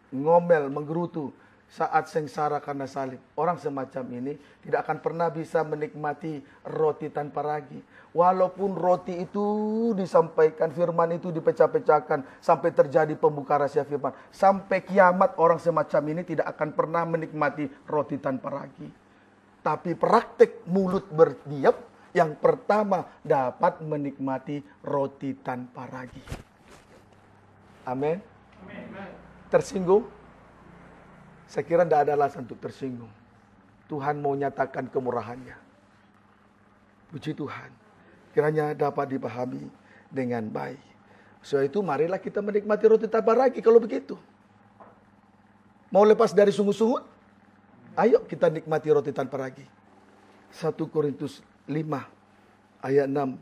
Speaker 1: ngomel, menggerutu saat sengsara karena salib, orang semacam ini tidak akan pernah bisa menikmati roti tanpa ragi. Walaupun roti itu disampaikan, firman itu dipecah-pecahkan sampai terjadi pembuka rahasia firman, sampai kiamat orang semacam ini tidak akan pernah menikmati roti tanpa ragi. Tapi praktik mulut berdiam yang pertama dapat menikmati roti tanpa ragi. Amin. Tersinggung? Saya kira tidak ada alasan untuk tersinggung. Tuhan mau nyatakan kemurahannya. Puji Tuhan. Kiranya dapat dipahami dengan baik. Sebab itu marilah kita menikmati roti tanpa ragi kalau begitu. Mau lepas dari sungut-sungut? Ayo kita nikmati roti tanpa ragi. 1 Korintus 5 ayat 6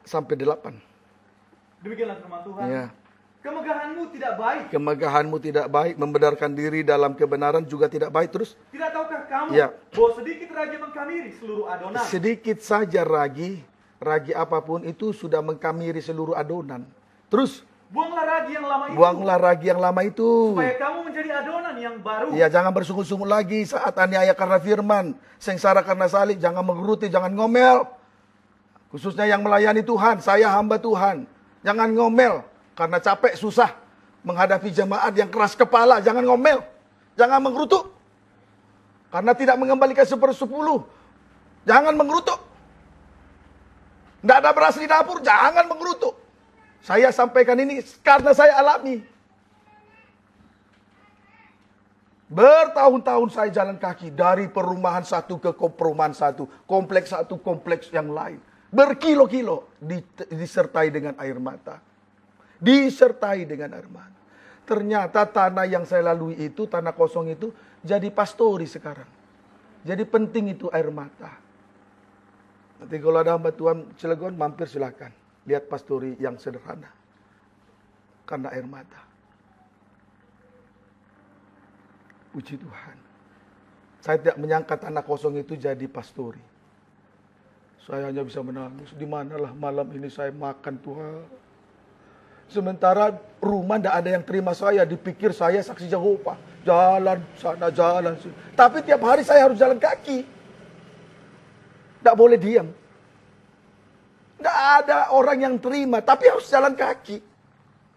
Speaker 1: sampai 8.
Speaker 2: Demikianlah firman Tuhan.
Speaker 1: Ya.
Speaker 2: Kemegahanmu tidak baik.
Speaker 1: Kemegahanmu tidak baik, membenarkan diri dalam kebenaran juga tidak baik. Terus?
Speaker 2: Tidak tahukah kamu bahwa sedikit ragi mengkamiri seluruh adonan?
Speaker 1: Sedikit saja ragi apapun itu sudah mengkamiri seluruh adonan. Terus?
Speaker 2: Buanglah ragi yang lama itu.
Speaker 1: Buanglah ragi yang lama itu.
Speaker 2: Supaya kamu menjadi adonan yang baru.
Speaker 1: Ya, jangan bersungut-sungut lagi saat aniaya karena firman, sengsara karena salib, jangan menggeruti, jangan ngomel. Khususnya yang melayani Tuhan, saya hamba Tuhan. Jangan ngomel. Karena capek, susah menghadapi jemaat yang keras kepala. Jangan ngomel. Jangan menggerutu. Karena tidak mengembalikan 1/10. Jangan menggerutu. Tidak ada beras di dapur. Jangan menggerutu. Saya sampaikan ini karena saya alami. Bertahun-tahun saya jalan kaki. Dari perumahan satu ke perumahan satu. Kompleks satu, kompleks yang lain. Berkilo-kilo disertai dengan air mata. Disertai dengan air mata. Ternyata tanah yang saya lalui itu, tanah kosong itu, jadi pastori sekarang. Jadi penting itu air mata. Nanti kalau ada hamba Tuhan Cilegon, mampir silakan. Lihat pastori yang sederhana. Karena air mata. Puji Tuhan. Saya tidak menyangka tanah kosong itu jadi pastori. Saya hanya bisa menangis. Di manalah malam ini saya makan Tuhan. Sementara rumah tidak ada yang terima saya. Dipikir saya saksi Jehovah. Jalan sana, jalan sini. Tapi tiap hari saya harus jalan kaki. Tidak boleh diam. Tidak ada orang yang terima. Tapi harus jalan kaki.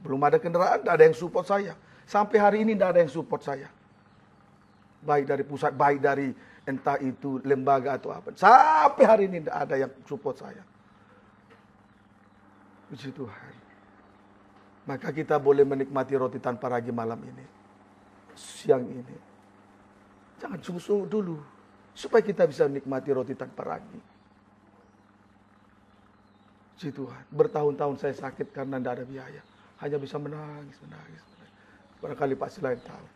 Speaker 1: Belum ada kendaraan, tidak ada yang support saya. Sampai hari ini tidak ada yang support saya. Baik dari pusat, baik dari entah itu lembaga atau apa. Sampai hari ini tidak ada yang support saya. Puji Tuhan. Maka kita boleh menikmati roti tanpa ragi malam ini. Siang ini. Jangan sungguh-sungguh dulu. Supaya kita bisa menikmati roti tanpa ragi. Puji Tuhan. Bertahun-tahun saya sakit karena tidak ada biaya. Hanya bisa menangis. Barangkali Pak Silain tahu.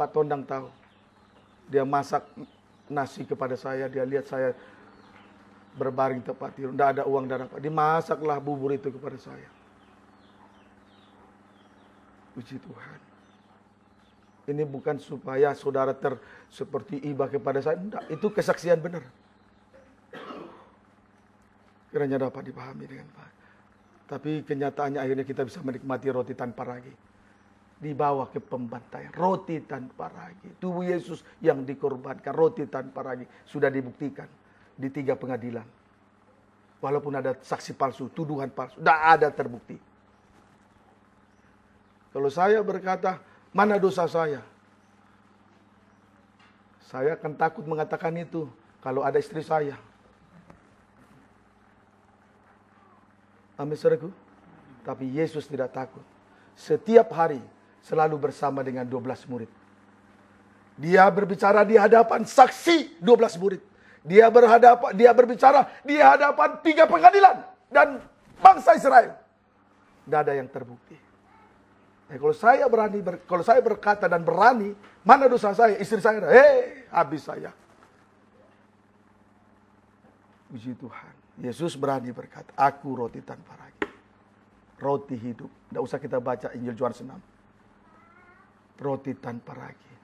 Speaker 1: Pak Tondang tahu. Dia masak nasi kepada saya. Dia lihat saya berbaring tepat tidur. Tidak ada uang dan apa. Dimasaklah bubur itu kepada saya. Puji Tuhan. Ini bukan supaya saudara seperti iba kepada saya. Tidak, itu kesaksian benar. Kiranya dapat dipahami dengan baik. Tapi kenyataannya akhirnya kita bisa menikmati roti tanpa ragi. Dibawa ke pembantaian. Roti tanpa ragi. Tubuh Yesus yang dikorbankan. Roti tanpa ragi. Sudah dibuktikan di 3 pengadilan. Walaupun ada saksi palsu, tuduhan palsu. Tidak ada terbukti. Kalau saya berkata, mana dosa saya? Saya akan takut mengatakan itu kalau ada istri saya. Amin, saudaraku. Tapi Yesus tidak takut. Setiap hari selalu bersama dengan 12 murid. Dia berbicara di hadapan saksi 12 murid. Dia berbicara di hadapan 3 pengadilan dan bangsa Israel. Tidak ada yang terbukti. Kalau saya berkata dan berani, mana dosa saya? Istri saya, habis saya. Puji Tuhan. Yesus berani berkata, aku roti tanpa ragi. Roti hidup. Tidak usah kita baca Injil Yohanes 6. Roti tanpa ragi.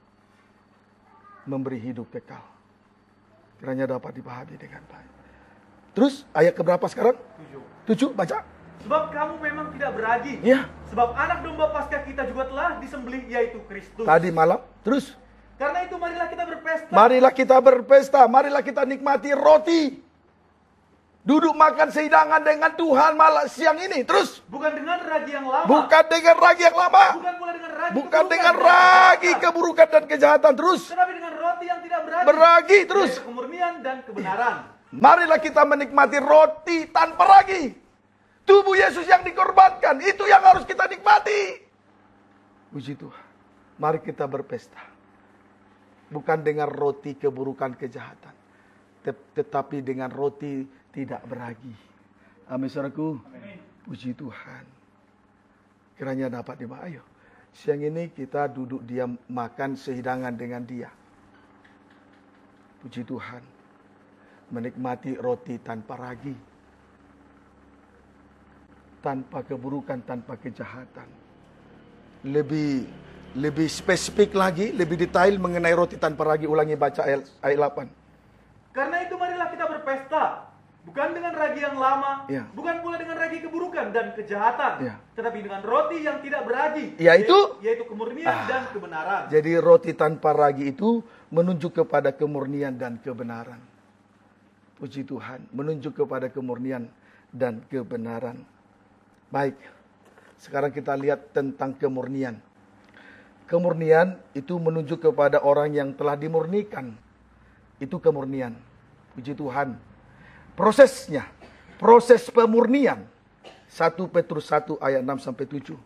Speaker 1: Memberi hidup kekal. Kiranya dapat dipahami dengan baik. Terus ayat keberapa sekarang? 7, baca.
Speaker 2: Sebab kamu memang tidak beragi.
Speaker 1: Ya.
Speaker 2: Sebab anak domba Paskah kita juga telah disembelih, yaitu Kristus.
Speaker 1: Tadi malam. Terus?
Speaker 2: Karena itu marilah kita berpesta.
Speaker 1: Marilah kita berpesta. Marilah kita nikmati roti. Duduk makan sehidangan dengan Tuhan malam siang ini. Terus?
Speaker 2: Bukan dengan ragi yang lama.
Speaker 1: Bukan dengan ragi yang lama.
Speaker 2: Bukan pula dengan ragi
Speaker 1: Bukan dengan ragi keburukan dan kejahatan. Terus?
Speaker 2: Tetapi dengan roti yang tidak beragi.
Speaker 1: Beragi. Terus?
Speaker 2: Yaitu kemurnian dan kebenaran.
Speaker 1: Marilah kita menikmati roti tanpa ragi. Tubuh Yesus yang dikorbankan. Itu yang harus kita nikmati. Puji Tuhan. Mari kita berpesta. Bukan dengan roti keburukan kejahatan. Tetapi dengan roti tidak beragi. Amin, saudaraku. Puji Tuhan. Kiranya dapat dimakan. Ayo. Siang ini kita duduk diam makan sehidangan dengan Dia. Puji Tuhan. Menikmati roti tanpa ragi. Tanpa keburukan, tanpa kejahatan. Lebih spesifik lagi, lebih detail mengenai roti tanpa ragi. Ulangi baca ayat 8.
Speaker 2: Karena itu marilah kita berpesta. Bukan dengan ragi yang lama,
Speaker 1: Ya.
Speaker 2: bukan pula dengan ragi keburukan dan kejahatan,
Speaker 1: Ya.
Speaker 2: tetapi dengan roti yang tidak beragi,
Speaker 1: yaitu
Speaker 2: kemurnian dan kebenaran.
Speaker 1: Jadi roti tanpa ragi itu menunjuk kepada kemurnian dan kebenaran. Puji Tuhan, menunjuk kepada kemurnian dan kebenaran. Baik, sekarang kita lihat tentang kemurnian. Kemurnian itu menunjuk kepada orang yang telah dimurnikan. Itu kemurnian. Puji Tuhan. Prosesnya, proses pemurnian. 1 Petrus 1 ayat 6-7.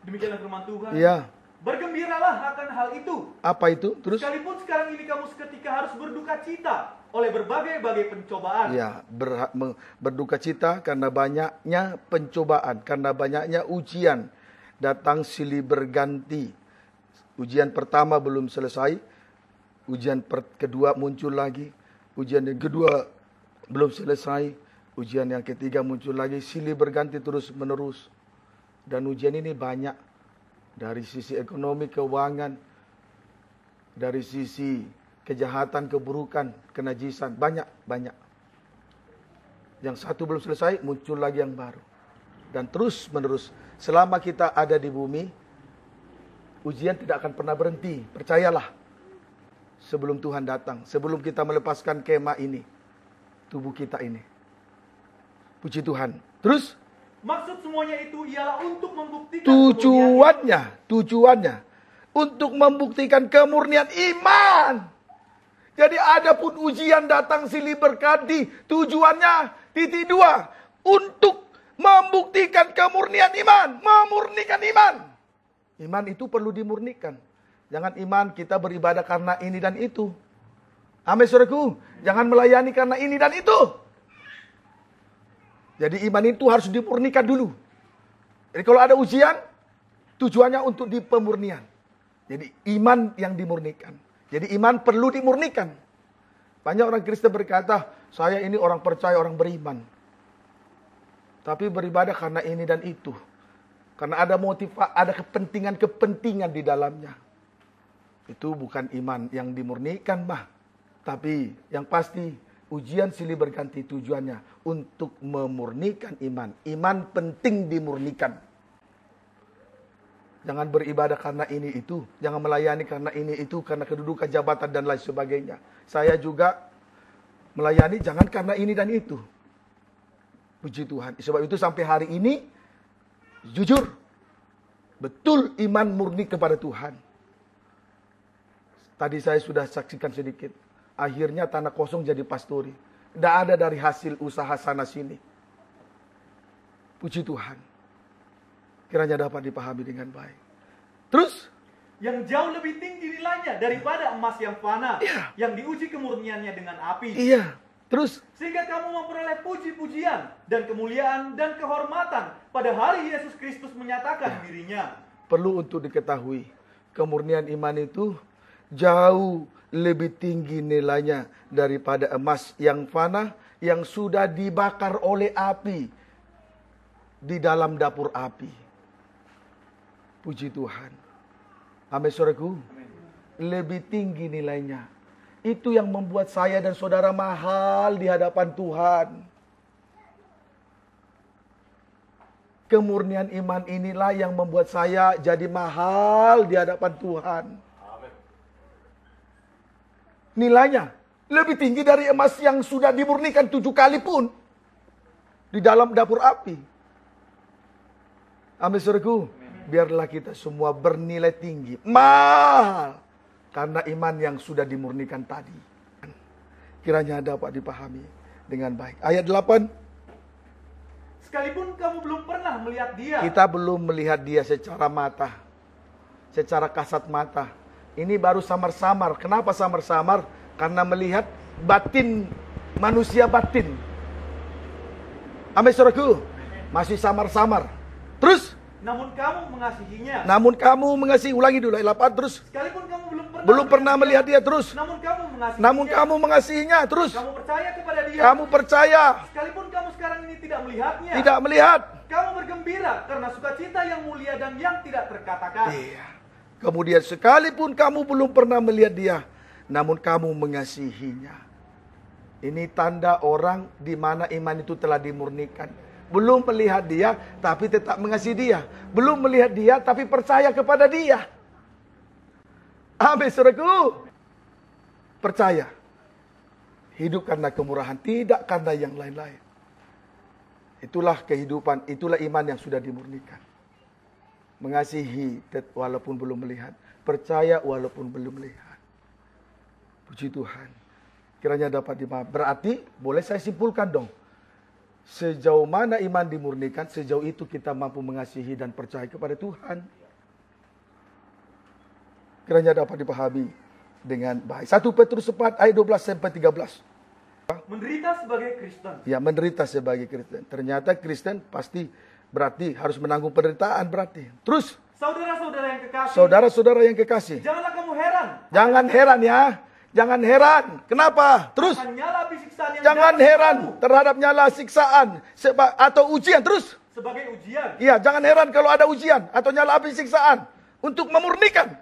Speaker 2: Demikianlah firman Tuhan.
Speaker 1: Iya.
Speaker 2: Bergembiralah akan hal itu.
Speaker 1: Apa itu? Terus?
Speaker 2: Sekalipun sekarang ini kamu seketika harus berduka cita oleh berbagai-bagai pencobaan.
Speaker 1: Ya, berduka cita karena banyaknya pencobaan, karena banyaknya ujian. Datang silih berganti. Ujian pertama belum selesai, ujian kedua muncul lagi, ujian yang kedua belum selesai, ujian yang ketiga muncul lagi, silih berganti terus menerus. Dan ujian ini banyak, dari sisi ekonomi, keuangan, dari sisi kejahatan, keburukan, kenajisan, banyak. Yang satu belum selesai, muncul lagi yang baru. Dan terus menerus, selama kita ada di bumi, ujian tidak akan pernah berhenti. Percayalah, sebelum Tuhan datang, sebelum kita melepaskan kemah ini, tubuh kita ini. Puji Tuhan. Terus?
Speaker 2: Maksud semuanya itu ialah untuk membuktikan
Speaker 1: tujuannya untuk membuktikan kemurnian iman. Jadi ada pun ujian datang silih berganti, tujuannya 2, untuk membuktikan kemurnian iman, memurnikan iman. Iman itu perlu dimurnikan. Jangan iman kita beribadah karena ini dan itu. Amin, saudaraku. Jangan melayani karena ini dan itu. Jadi iman itu harus dimurnikan dulu. Jadi kalau ada ujian, tujuannya untuk dipemurnian. Jadi iman yang dimurnikan. Jadi iman perlu dimurnikan. Banyak orang Kristen berkata, saya ini orang percaya, orang beriman. Tapi beribadah karena ini dan itu. Karena ada ada kepentingan-kepentingan di dalamnya. Itu bukan iman yang dimurnikan, Tapi yang pasti ujian silih berganti tujuannya untuk memurnikan iman. Iman penting dimurnikan. Jangan beribadah karena ini itu. Jangan melayani karena ini itu. Karena kedudukan jabatan dan lain sebagainya. Saya juga melayani jangan karena ini dan itu. Puji Tuhan. Sebab itu sampai hari ini, jujur, betul iman murni kepada Tuhan. Tadi saya sudah saksikan sedikit. Akhirnya tanah kosong jadi pastori. Tidak ada dari hasil usaha sana sini. Puji Tuhan. Kiranya dapat dipahami dengan baik. Terus?
Speaker 2: Yang jauh lebih tinggi nilainya daripada emas yang fana.
Speaker 1: Iya.
Speaker 2: Yang diuji kemurniannya dengan api.
Speaker 1: Iya. Terus?
Speaker 2: Sehingga kamu memperoleh puji-pujian dan kemuliaan dan kehormatan pada hari Yesus Kristus menyatakan dirinya.
Speaker 1: Perlu untuk diketahui. Kemurnian iman itu jauh lebih tinggi nilainya daripada emas yang fana yang sudah dibakar oleh api di dalam dapur api. Puji Tuhan. Amin, saudaraku. Lebih tinggi nilainya. Itu yang membuat saya dan saudara mahal di hadapan Tuhan. Kemurnian iman inilah yang membuat saya jadi mahal di hadapan Tuhan. Nilainya lebih tinggi dari emas yang sudah dimurnikan 7 kali pun di dalam dapur api. Amin, saudaraku. Biarlah kita semua bernilai tinggi, mahal, karena iman yang sudah dimurnikan tadi. Kiranya dapat dipahami dengan baik. Ayat 8.
Speaker 2: Sekalipun kamu belum pernah melihat dia.
Speaker 1: Kita belum melihat dia secara mata. Secara kasat mata. Ini baru samar-samar. Kenapa samar-samar? Karena melihat batin, manusia batin. Amin, saudaraku. Masih samar-samar. Terus?
Speaker 2: Namun kamu mengasihinya.
Speaker 1: Namun kamu mengasihi. Ulangi dulu ayat 8 terus.
Speaker 2: Sekalipun kamu
Speaker 1: belum pernah melihat dia terus.
Speaker 2: Namun kamu
Speaker 1: mengasihinya terus.
Speaker 2: Kamu percaya kepada dia.
Speaker 1: Kamu percaya.
Speaker 2: Sekalipun kamu sekarang ini tidak melihatnya.
Speaker 1: Tidak melihat.
Speaker 2: Kamu bergembira karena sukacita yang mulia dan yang tidak terkatakan.
Speaker 1: Iya. Kemudian sekalipun kamu belum pernah melihat dia, namun kamu mengasihinya. Ini tanda orang di mana iman itu telah dimurnikan. Belum melihat dia, tapi tetap mengasihi dia. Belum melihat dia, tapi percaya kepada dia. Amin, saudaraku. Percaya. Hidup karena kemurahan, tidak karena yang lain-lain. Itulah kehidupan, itulah iman yang sudah dimurnikan. Mengasihi walaupun belum melihat. Percaya walaupun belum melihat. Puji Tuhan. Kiranya dapat dimahami. Berarti boleh saya simpulkan dong. Sejauh mana iman dimurnikan, sejauh itu kita mampu mengasihi dan percaya kepada Tuhan. Kiranya dapat dipahami dengan baik. 1 Petrus 4 ayat 12 sampai 13.
Speaker 2: Menderita sebagai Kristen.
Speaker 1: Ya, menderita sebagai Kristen. Ternyata Kristen pasti berarti harus menanggung penderitaan berarti. Terus,
Speaker 2: saudara-saudara yang kekasih.
Speaker 1: Saudara-saudara yang kekasih.
Speaker 2: Janganlah kamu heran.
Speaker 1: Jangan heran ya. Jangan heran. Kenapa? Terus. Jangan heran terhadap nyala siksaan atau ujian. Terus.
Speaker 2: Sebagai ujian.
Speaker 1: Iya, jangan heran kalau ada ujian atau nyala api siksaan untuk memurnikan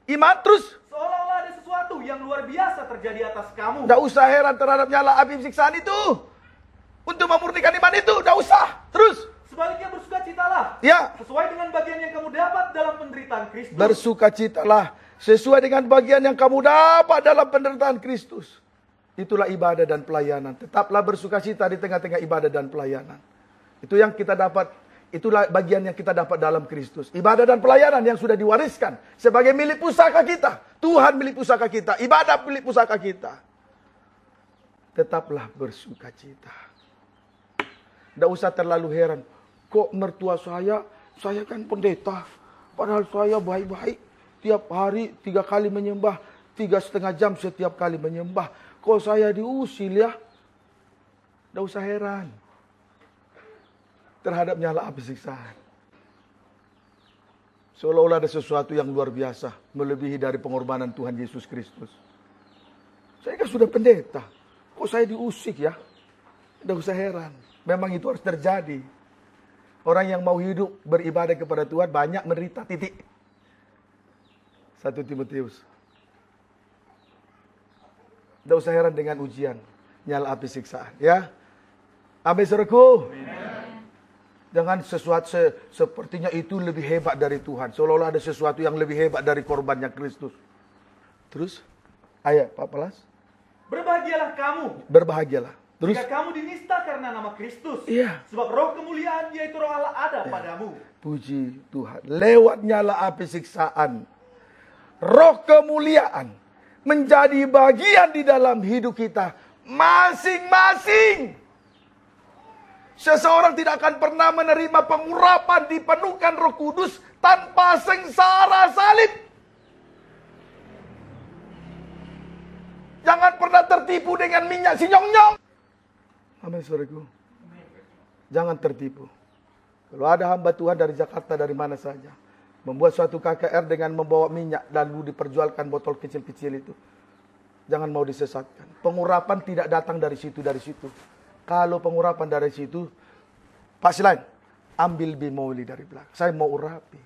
Speaker 1: iman. Terus.
Speaker 2: Seolah-olah ada sesuatu yang luar biasa terjadi atas kamu.
Speaker 1: Tidak usah heran terhadap nyala api siksaan itu. Untuk memurnikan iman itu, tidak usah. Terus.
Speaker 2: Sebaliknya bersukacitalah.
Speaker 1: Ya.
Speaker 2: Sesuai dengan bagian yang kamu dapat dalam penderitaan Kristus.
Speaker 1: Bersukacitalah sesuai dengan bagian yang kamu dapat dalam penderitaan Kristus. Itulah ibadah dan pelayanan. Tetaplah bersukacita di tengah-tengah ibadah dan pelayanan. Itu yang kita dapat. Itulah bagian yang kita dapat dalam Kristus. Ibadah dan pelayanan yang sudah diwariskan sebagai milik pusaka kita. Tuhan milik pusaka kita. Ibadah milik pusaka kita. Tetaplah bersukacita. Tidak usah terlalu heran. Kok mertua saya kan pendeta. Padahal saya baik-baik. Tiap hari 3 kali menyembah. 3,5 jam setiap kali menyembah. Kok saya diusil ya? Tidak usah heran. Terhadap nyala api siksaan. Seolah-olah ada sesuatu yang luar biasa. Melebihi dari pengorbanan Tuhan Yesus Kristus. Saya kan sudah pendeta. Kok saya diusik ya? Tidak usah heran. Memang itu harus terjadi. Orang yang mau hidup beribadah kepada Tuhan banyak menderita, titik. 1 Timotius. Tidak usah heran dengan ujian. Nyala api siksaan. Ya. Amin, saudaraku. Jangan sesuatu sepertinya itu lebih hebat dari Tuhan. Seolah-olah ada sesuatu yang lebih hebat dari korbannya Kristus. Terus. Ayat 14.
Speaker 2: Berbahagialah kamu.
Speaker 1: Berbahagialah. Terus.
Speaker 2: Jika kamu dinista karena nama Kristus.
Speaker 1: Iya.
Speaker 2: Sebab roh kemuliaan yaitu roh Allah ada padamu.
Speaker 1: Puji Tuhan. Lewat nyala api siksaan. Roh kemuliaan menjadi bagian di dalam hidup kita masing-masing. Seseorang tidak akan pernah menerima pengurapan dipenuhkan Roh Kudus tanpa sengsara salib. Jangan pernah tertipu dengan minyak sinyong-nyong. Amin, saudaraku. Jangan tertipu. Kalau ada hamba Tuhan dari Jakarta, dari mana saja, membuat suatu KKR dengan membawa minyak lalu diperjualkan botol kecil-kecil itu, jangan mau disesatkan. Pengurapan tidak datang dari situ. Kalau pengurapan dari situ, Pak Silain, ambil bimoli dari belakang. Saya mau urapi.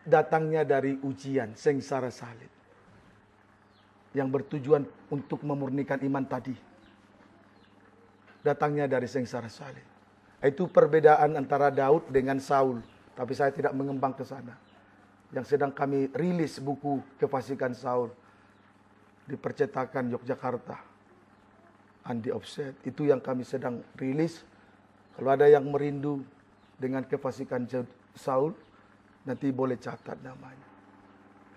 Speaker 1: datangnya dari ujian, sengsara salib. Yang bertujuan untuk memurnikan iman tadi. Datangnya dari sengsara salib. Itu perbedaan antara Daud dengan Saul. Tapi saya tidak mengembang ke sana. Yang sedang kami rilis buku Kefasikan Saul. Di percetakan Yogyakarta. Andi Offset. Itu yang kami sedang rilis. Kalau ada yang merindu dengan Kefasikan Saul, nanti boleh catat namanya.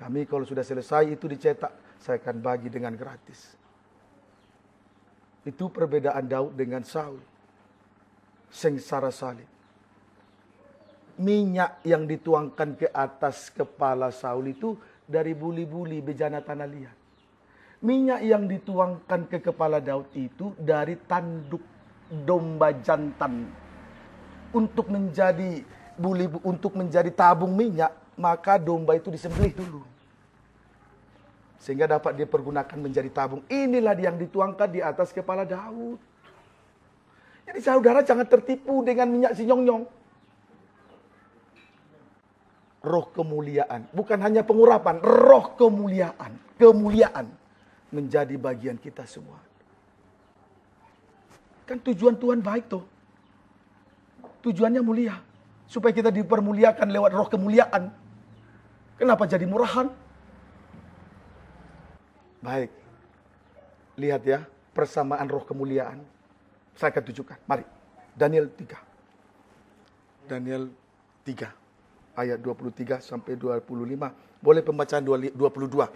Speaker 1: Kami kalau sudah selesai itu dicetak, saya akan bagi dengan gratis. Itu perbedaan Daud dengan Saul. Sengsara salib. Minyak yang dituangkan ke atas kepala Saul itu dari buli-buli bejana tanah liat. Minyak yang dituangkan ke kepala Daud itu dari tanduk domba jantan. Untuk menjadi untuk menjadi tabung minyak, maka domba itu disembelih dulu. Sehingga dapat dipergunakan menjadi tabung. Inilah yang dituangkan di atas kepala Daud. Jadi saudara jangan tertipu dengan minyak sinyong-nyong. Roh kemuliaan. Bukan hanya pengurapan. Roh kemuliaan. Kemuliaan. Menjadi bagian kita semua. Kan tujuan Tuhan baik tuh. Tujuannya mulia. Supaya kita dipermuliakan lewat roh kemuliaan. Kenapa jadi murahan? Baik. Lihat ya. Persamaan roh kemuliaan. Saya akan tunjukkan. Mari. Daniel 3. Daniel 3. Ayat 23 sampai 25. Boleh pembacaan 22.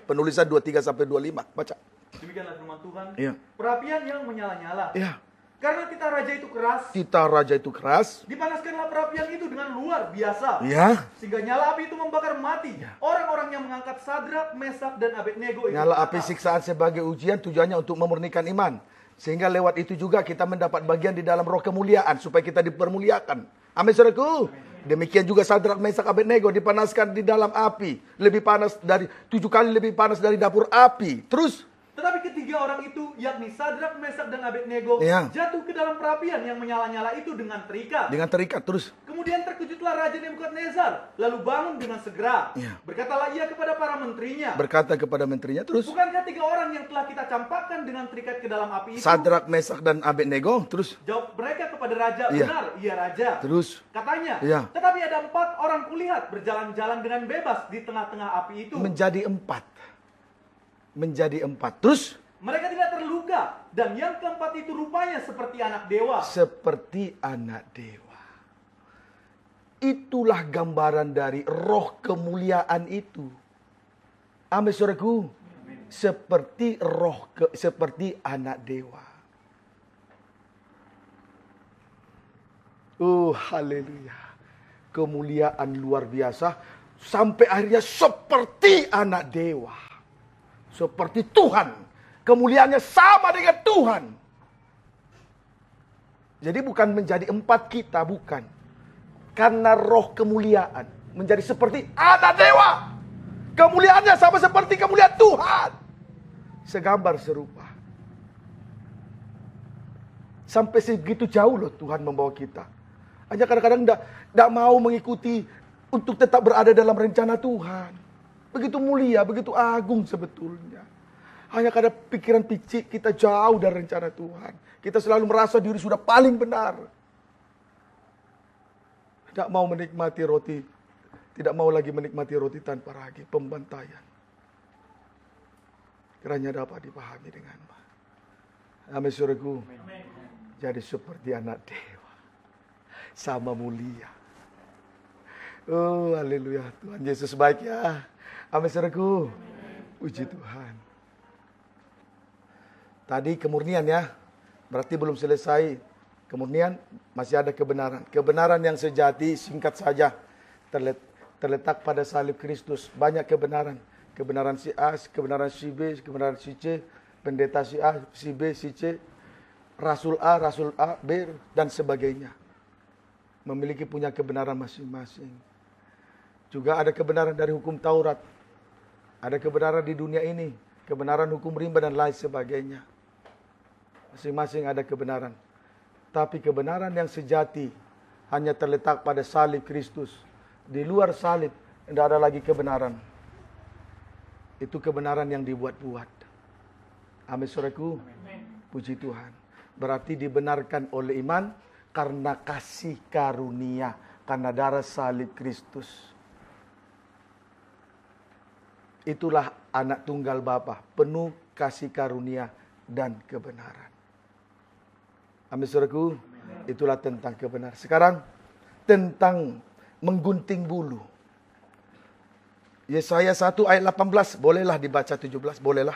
Speaker 1: Penulisan 23 sampai 25. Baca.
Speaker 2: Demikianlah firman Tuhan.
Speaker 1: Ya.
Speaker 2: Perapian yang menyala-nyala.
Speaker 1: Ya.
Speaker 2: Karena kita raja itu keras.
Speaker 1: Kita raja itu keras.
Speaker 2: Dipanaskanlah perapian itu dengan luar biasa.
Speaker 1: Ya.
Speaker 2: Sehingga nyala api itu membakar mati.
Speaker 1: Ya.
Speaker 2: Orang-orang yang mengangkat Sadrak, Mesak, dan Abednego itu.
Speaker 1: Nyala api siksaan sebagai ujian tujuannya untuk memurnikan iman. Sehingga lewat itu juga kita mendapat bagian di dalam roh kemuliaan. Supaya kita dipermuliakan. Amin saudaraku. Demikian juga Sadrak, Mesak, Abednego dipanaskan di dalam api. Lebih panas dari 7 kali lebih panas dari dapur api. Terus.
Speaker 2: Tetapi ketiga orang itu, yakni Sadrak, Mesak, dan Abednego,
Speaker 1: Ya.
Speaker 2: jatuh ke dalam perapian yang menyala-nyala itu dengan terikat.
Speaker 1: Dengan terikat terus.
Speaker 2: Kemudian terkejutlah Raja Nebukadnezar, lalu bangun dengan segera.
Speaker 1: Ya.
Speaker 2: Berkatalah ia kepada para menterinya,
Speaker 1: Berkata kepada menterinya terus.
Speaker 2: bukankah 3 orang yang telah kita campakkan dengan terikat ke dalam api itu?
Speaker 1: Sadrak, Mesak, dan Abednego. Terus.
Speaker 2: Jawab mereka kepada Raja,
Speaker 1: Iya.
Speaker 2: benar, iya Raja.
Speaker 1: Terus.
Speaker 2: Katanya,
Speaker 1: Iya.
Speaker 2: tetapi ada 4 orang kulihat berjalan-jalan dengan bebas di tengah-tengah api itu.
Speaker 1: Menjadi 4. Menjadi 4. Terus.
Speaker 2: Mereka tidak terluka, dan yang keempat itu rupanya seperti anak dewa.
Speaker 1: Seperti anak dewa. Itulah gambaran dari roh kemuliaan itu. Amin saudaraku. Seperti seperti anak dewa. Oh haleluya. Kemuliaan luar biasa. Sampai akhirnya seperti anak dewa. Seperti Tuhan. Kemuliaannya sama dengan Tuhan. Jadi bukan menjadi 4 kita, bukan. Karena roh kemuliaan. Menjadi seperti anak dewa. Kemuliaannya sama seperti kemuliaan Tuhan. Segambar serupa. Sampai segitu jauh loh Tuhan membawa kita. Hanya kadang-kadang tidak mau mengikuti untuk tetap berada dalam rencana Tuhan. Begitu mulia, begitu agung sebetulnya. Hanya karena pikiran picik kita jauh dari rencana Tuhan. Kita selalu merasa diri sudah paling benar. Tidak mau menikmati roti. Tidak mau lagi menikmati roti tanpa ragi. Pembantaian. Kiranya dapat dipahami dengan baik. Amin saudaraku. Jadi seperti anak dewa. Sama mulia. Oh haleluya. Tuhan Yesus baik ya. Amin saudaraku. Puji Tuhan. Tadi kemurnian ya. Berarti belum selesai. Kemurnian masih ada kebenaran. Kebenaran yang sejati singkat saja. Terletak pada salib Kristus. Banyak kebenaran. Kebenaran si A, kebenaran si B, kebenaran si C. Pendeta si A, si B, si C. Rasul A, B, dan sebagainya. Memiliki punya kebenaran masing-masing. Juga ada kebenaran dari hukum Taurat. Ada kebenaran di dunia ini. Kebenaran hukum rimba dan lain sebagainya. Masing-masing ada kebenaran. Tapi kebenaran yang sejati hanya terletak pada salib Kristus. Di luar salib Tidak ada lagi kebenaran. Itu kebenaran yang dibuat-buat. Amin, saudaraku. Puji Tuhan. Berarti dibenarkan oleh iman karena kasih karunia, karena darah salib Kristus. Itulah anak tunggal Bapa, penuh kasih karunia dan kebenaran. Amin, saudaraku. Itulah tentang kebenaran. Sekarang tentang menggunting bulu. Yesaya 1 ayat 18, bolehlah dibaca 17, bolehlah.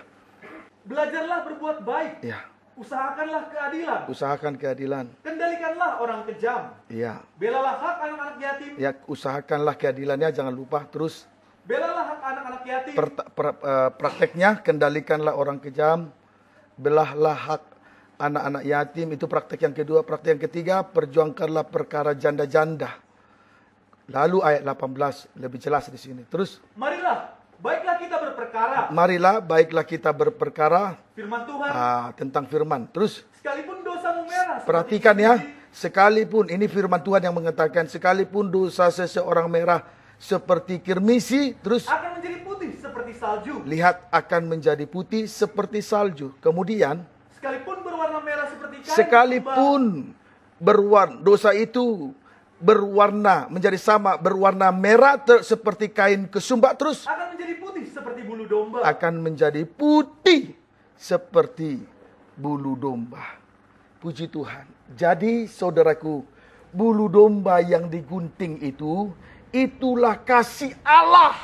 Speaker 2: Belajarlah berbuat baik.
Speaker 1: Ya.
Speaker 2: Usahakanlah keadilan.
Speaker 1: Usahakan keadilan.
Speaker 2: Kendalikanlah orang kejam.
Speaker 1: Ya.
Speaker 2: Belalah hak anak-anak yatim.
Speaker 1: Ya, usahakanlah keadilannya, jangan lupa. Terus.
Speaker 2: Belalah hak anak-anak yatim.
Speaker 1: Prakteknya, kendalikanlah orang kejam. Belahlah hak anak-anak yatim. Itu praktek yang kedua. Praktek yang ketiga, perjuangkanlah perkara janda-janda. Lalu ayat 18 lebih jelas di sini. Terus.
Speaker 2: Marilah, baiklah kita berperkara.
Speaker 1: Marilah, baiklah kita berperkara.
Speaker 2: Firman Tuhan.
Speaker 1: Tentang firman. Terus.
Speaker 2: Sekalipun dosamu merah.
Speaker 1: Perhatikan ya. Sekalipun, ini firman Tuhan yang mengatakan. Sekalipun dosa seseorang merah seperti kirmisi. Terus.
Speaker 2: Akan menjadi putih seperti salju.
Speaker 1: Lihat, akan menjadi putih seperti salju. Kemudian.
Speaker 2: Sekalipun berwarna merah seperti kain.
Speaker 1: Sekalipun berwarna, dosa itu berwarna menjadi sama, berwarna merah seperti kain kesumba, terus
Speaker 2: akan menjadi putih seperti bulu domba.
Speaker 1: Akan menjadi putih seperti bulu domba. Puji Tuhan. Jadi saudaraku, bulu domba yang digunting itu, itulah kasih Allah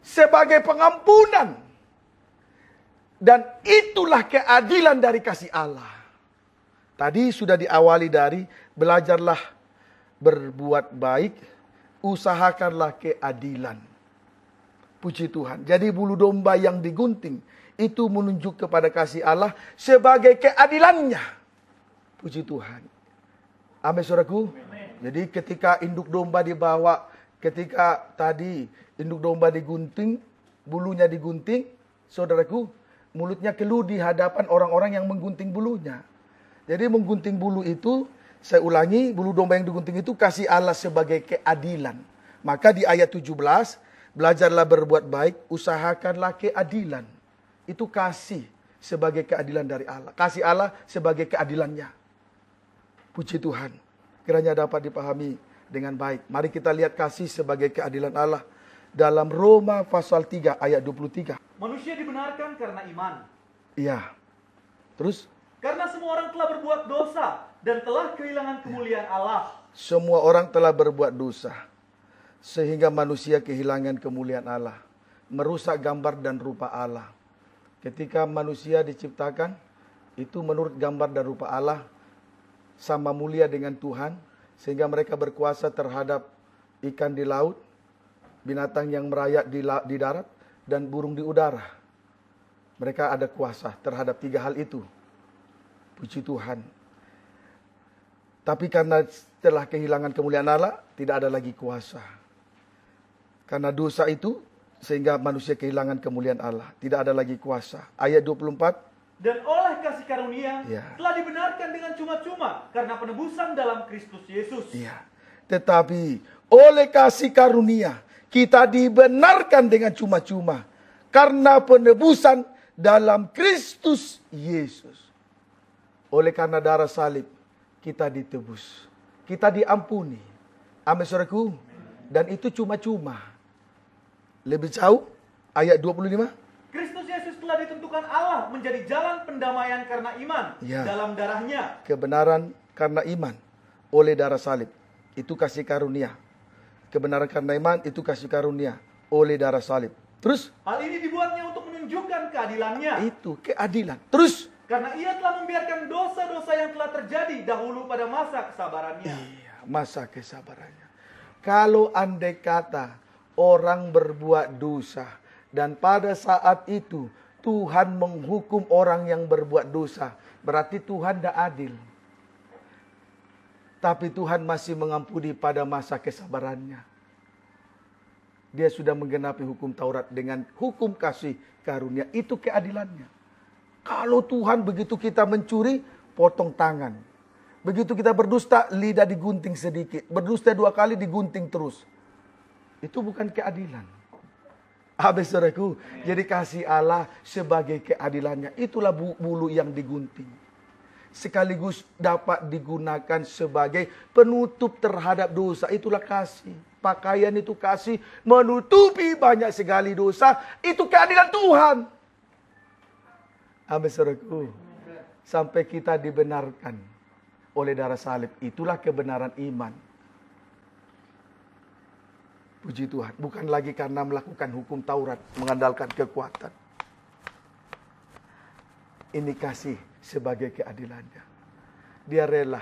Speaker 1: sebagai pengampunan. Dan itulah keadilan dari kasih Allah. Tadi sudah diawali dari belajarlah berbuat baik, usahakanlah keadilan. Puji Tuhan. Jadi bulu domba yang digunting itu menunjuk kepada kasih Allah sebagai keadilannya. Puji Tuhan. Amin, saudaraku. Jadi ketika induk domba dibawa, ketika tadi induk domba digunting, bulunya digunting, saudaraku, mulutnya keluh di hadapan orang-orang yang menggunting bulunya. Jadi menggunting bulu itu, saya ulangi, bulu domba yang digunting itu kasih Allah sebagai keadilan. Maka di ayat 17, belajarlah berbuat baik, usahakanlah keadilan. Itu kasih sebagai keadilan dari Allah. Kasih Allah sebagai keadilannya. Puji Tuhan. Kiranya dapat dipahami dengan baik. Mari kita lihat kasih sebagai keadilan Allah. Dalam Roma pasal 3 ayat 23.
Speaker 2: Manusia dibenarkan karena iman.
Speaker 1: Iya. Terus?
Speaker 2: Karena semua orang telah berbuat dosa dan telah kehilangan kemuliaan Allah.
Speaker 1: Semua orang telah berbuat dosa sehingga manusia kehilangan kemuliaan Allah, merusak gambar dan rupa Allah. Ketika manusia diciptakan, itu menurut gambar dan rupa Allah, sama mulia dengan Tuhan, sehingga mereka berkuasa terhadap ikan di laut, binatang yang merayap di darat, dan burung di udara. Mereka ada kuasa terhadap 3 hal itu. Puji Tuhan. Tapi karena setelah kehilangan kemuliaan Allah, tidak ada lagi kuasa. Karena dosa itu, sehingga manusia kehilangan kemuliaan Allah. Tidak ada lagi kuasa. Ayat 24.
Speaker 2: Dan oleh kasih karunia, telah dibenarkan dengan cuma-cuma, karena penebusan dalam Kristus Yesus.
Speaker 1: Ya. Tetapi, oleh kasih karunia, kita dibenarkan dengan cuma-cuma, karena penebusan dalam Kristus Yesus. Oleh karena darah salib, kita ditebus. Kita diampuni. Amin, saudaraku. Dan itu cuma-cuma. Lebih jauh, ayat 25.
Speaker 2: Kristus Yesus telah ditentukan Allah menjadi jalan pendamaian karena iman dalam darahnya.
Speaker 1: Kebenaran karena iman oleh darah salib. Itu kasih karunia. Kebenaran karena iman, itu kasih karunia oleh darah salib. Terus?
Speaker 2: Hal ini dibuatnya untuk menunjukkan keadilannya.
Speaker 1: Itu keadilan. Terus?
Speaker 2: Karena ia telah membiarkan dosa-dosa yang telah terjadi dahulu pada masa kesabarannya.
Speaker 1: Iya, masa kesabarannya. Kalau andai kata orang berbuat dosa, dan pada saat itu Tuhan menghukum orang yang berbuat dosa, berarti Tuhan tidak adil. Tapi Tuhan masih mengampuni pada masa kesabarannya. Dia sudah menggenapi hukum Taurat dengan hukum kasih karunia. Itu keadilannya. Kalau Tuhan begitu kita mencuri, potong tangan. Begitu kita berdusta, lidah digunting sedikit. Berdusta 2 kali, digunting terus. Itu bukan keadilan. Saudaraku, jadi kasih Allah sebagai keadilannya. Itulah bulu yang digunting. Sekaligus dapat digunakan sebagai penutup terhadap dosa. Itulah kasih. Pakaian itu kasih menutupi banyak sekali dosa. Itu keadilan Tuhan. Saudaraku, sampai kita dibenarkan oleh darah salib. Itulah kebenaran iman. Puji Tuhan. Bukan lagi karena melakukan hukum Taurat, mengandalkan kekuatan. Ini kasih sebagai keadilannya. Dia rela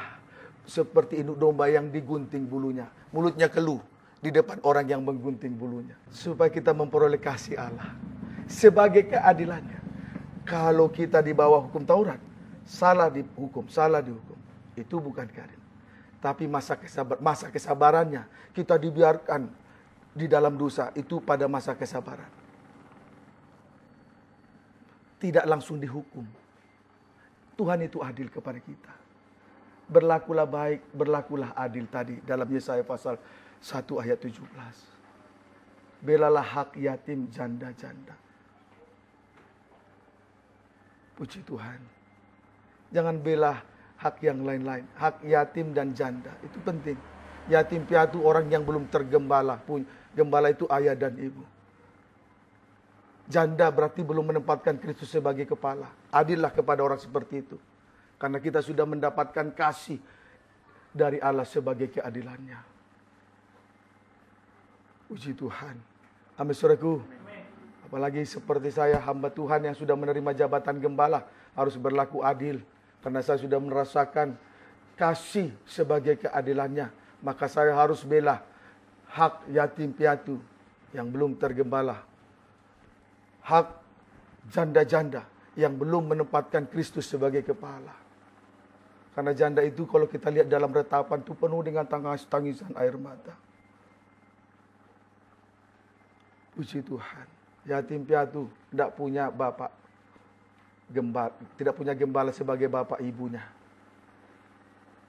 Speaker 1: seperti induk domba yang digunting bulunya. Mulutnya keluh di depan orang yang menggunting bulunya. Supaya kita memperoleh kasih Allah sebagai keadilannya. Kalau kita di bawah hukum Taurat, salah dihukum. Itu bukan keadilan. Tapi masa kesabarannya kita dibiarkan di dalam dosa. Itu pada masa kesabaran. Tidak langsung dihukum. Tuhan itu adil kepada kita. Berlakulah baik, berlakulah adil tadi. Dalam Yesaya pasal 1 ayat 17. Belalah hak yatim janda-janda. Puji Tuhan. Jangan bela hak yang lain-lain. Hak yatim dan janda. Itu penting. Yatim piatu orang yang belum tergembala. Gembala itu ayah dan ibu. Janda berarti belum menempatkan Kristus sebagai kepala. Adillah kepada orang seperti itu. Karena kita sudah mendapatkan kasih dari Allah sebagai keadilannya. Puji Tuhan. Amin, saudaraku. Apalagi seperti saya, hamba Tuhan yang sudah menerima jabatan gembala. Harus berlaku adil. Karena saya sudah merasakan kasih sebagai keadilannya. Maka saya harus bela hak yatim piatu yang belum tergembala. Hak janda-janda yang belum menempatkan Kristus sebagai kepala. Karena janda itu kalau kita lihat dalam retapan itu penuh dengan tangisan air mata. Puji Tuhan. Yatim piatu tidak punya bapak gembala, tidak punya gembala sebagai bapak ibunya.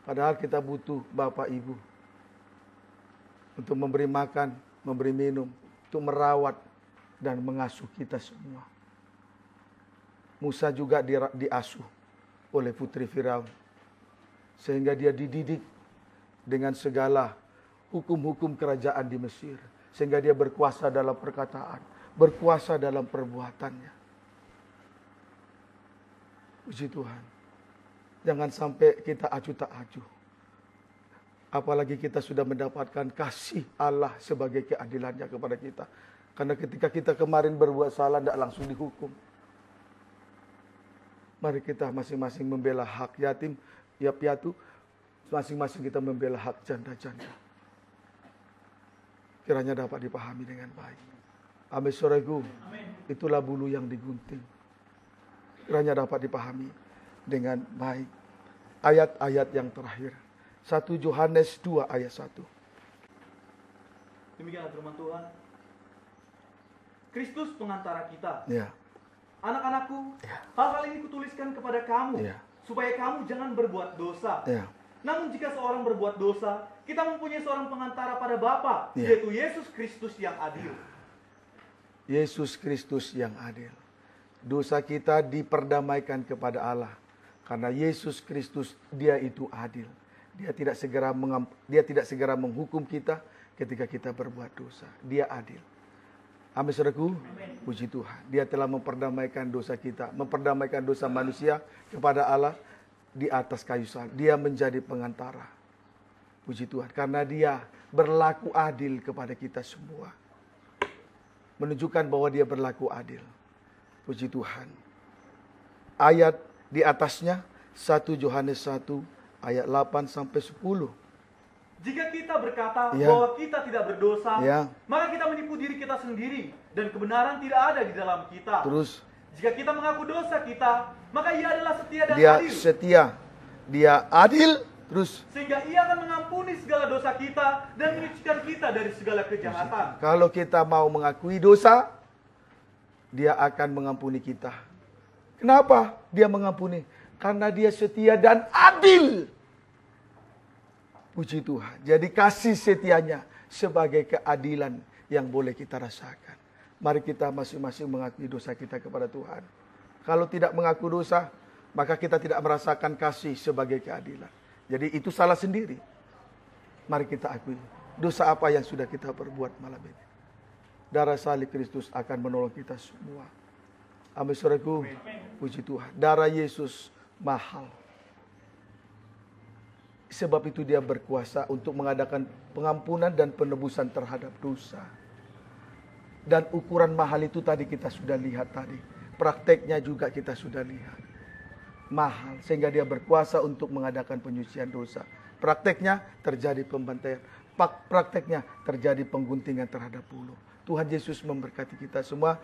Speaker 1: Padahal kita butuh bapak ibu untuk memberi makan, memberi minum, untuk merawat dan mengasuh kita semua. Musa juga diasuh oleh putri Firaun. Sehingga dia dididik dengan segala hukum-hukum kerajaan di Mesir. Sehingga dia berkuasa dalam perkataan, berkuasa dalam perbuatannya. Puji Tuhan. Jangan sampai kita acuh tak acuh. Apalagi kita sudah mendapatkan kasih Allah sebagai keadilannya kepada kita. Karena ketika kita kemarin berbuat salah, tidak langsung dihukum. Mari kita masing-masing membela hak yatim, ya piatu. Masing-masing kita membela hak janda-janda. Kiranya dapat dipahami dengan baik. Amin, saudaraku. Itulah bulu yang digunting. Kiranya dapat dipahami dengan baik. Ayat-ayat yang terakhir. 1 Yohanes 2 ayat 1.
Speaker 2: Demikianlah firman Tuhan. Kristus pengantara kita.
Speaker 1: Ya.
Speaker 2: Anak-anakku, hal-hal ini kutuliskan kepada kamu, supaya kamu jangan berbuat dosa. Namun jika seorang berbuat dosa, kita mempunyai seorang pengantara pada Bapa, yaitu Yesus Kristus yang adil.
Speaker 1: Yesus Kristus yang adil. Dosa kita diperdamaikan kepada Allah. Karena Yesus Kristus, dia itu adil. Dia tidak segera menghukum kita ketika kita berbuat dosa. Dia adil. Amin, saudaraku. Puji Tuhan. Dia telah memperdamaikan dosa kita, memperdamaikan dosa manusia kepada Allah di atas kayu salib. Dia menjadi pengantara. Puji Tuhan. Karena dia berlaku adil kepada kita semua. Menunjukkan bahwa dia berlaku adil. Puji Tuhan. Ayat di atasnya 1 Yohanes 1 ayat 8 sampai 10.
Speaker 2: Jika kita berkata bahwa kita tidak berdosa, maka kita menipu diri kita sendiri dan kebenaran tidak ada di dalam kita.
Speaker 1: Terus,
Speaker 2: jika kita mengaku dosa kita, maka Ia adalah setia dan
Speaker 1: dia
Speaker 2: adil.
Speaker 1: Setia, dia adil. Terus,
Speaker 2: sehingga Ia akan mengampuni segala dosa kita dan menyucikan kita dari segala kejahatan.
Speaker 1: Kalau kita mau mengakui dosa, Dia akan mengampuni kita. Kenapa Dia mengampuni? Karena Dia setia dan adil. Puji Tuhan. Jadi kasih setianya sebagai keadilan yang boleh kita rasakan. Mari kita masing-masing mengakui dosa kita kepada Tuhan. Kalau tidak mengaku dosa, maka kita tidak merasakan kasih sebagai keadilan. Jadi itu salah sendiri. Mari kita akui dosa apa yang sudah kita perbuat malam ini. Darah salib Kristus akan menolong kita semua. Amin, saudaraku. Puji Tuhan. Darah Yesus mahal. Sebab itu dia berkuasa untuk mengadakan pengampunan dan penebusan terhadap dosa. Dan ukuran mahal itu tadi kita sudah lihat tadi. Prakteknya juga kita sudah lihat. Mahal. Sehingga dia berkuasa untuk mengadakan penyucian dosa. Prakteknya terjadi pembantaian. Prakteknya terjadi pengguntingan terhadap bulu. Tuhan Yesus memberkati kita semua.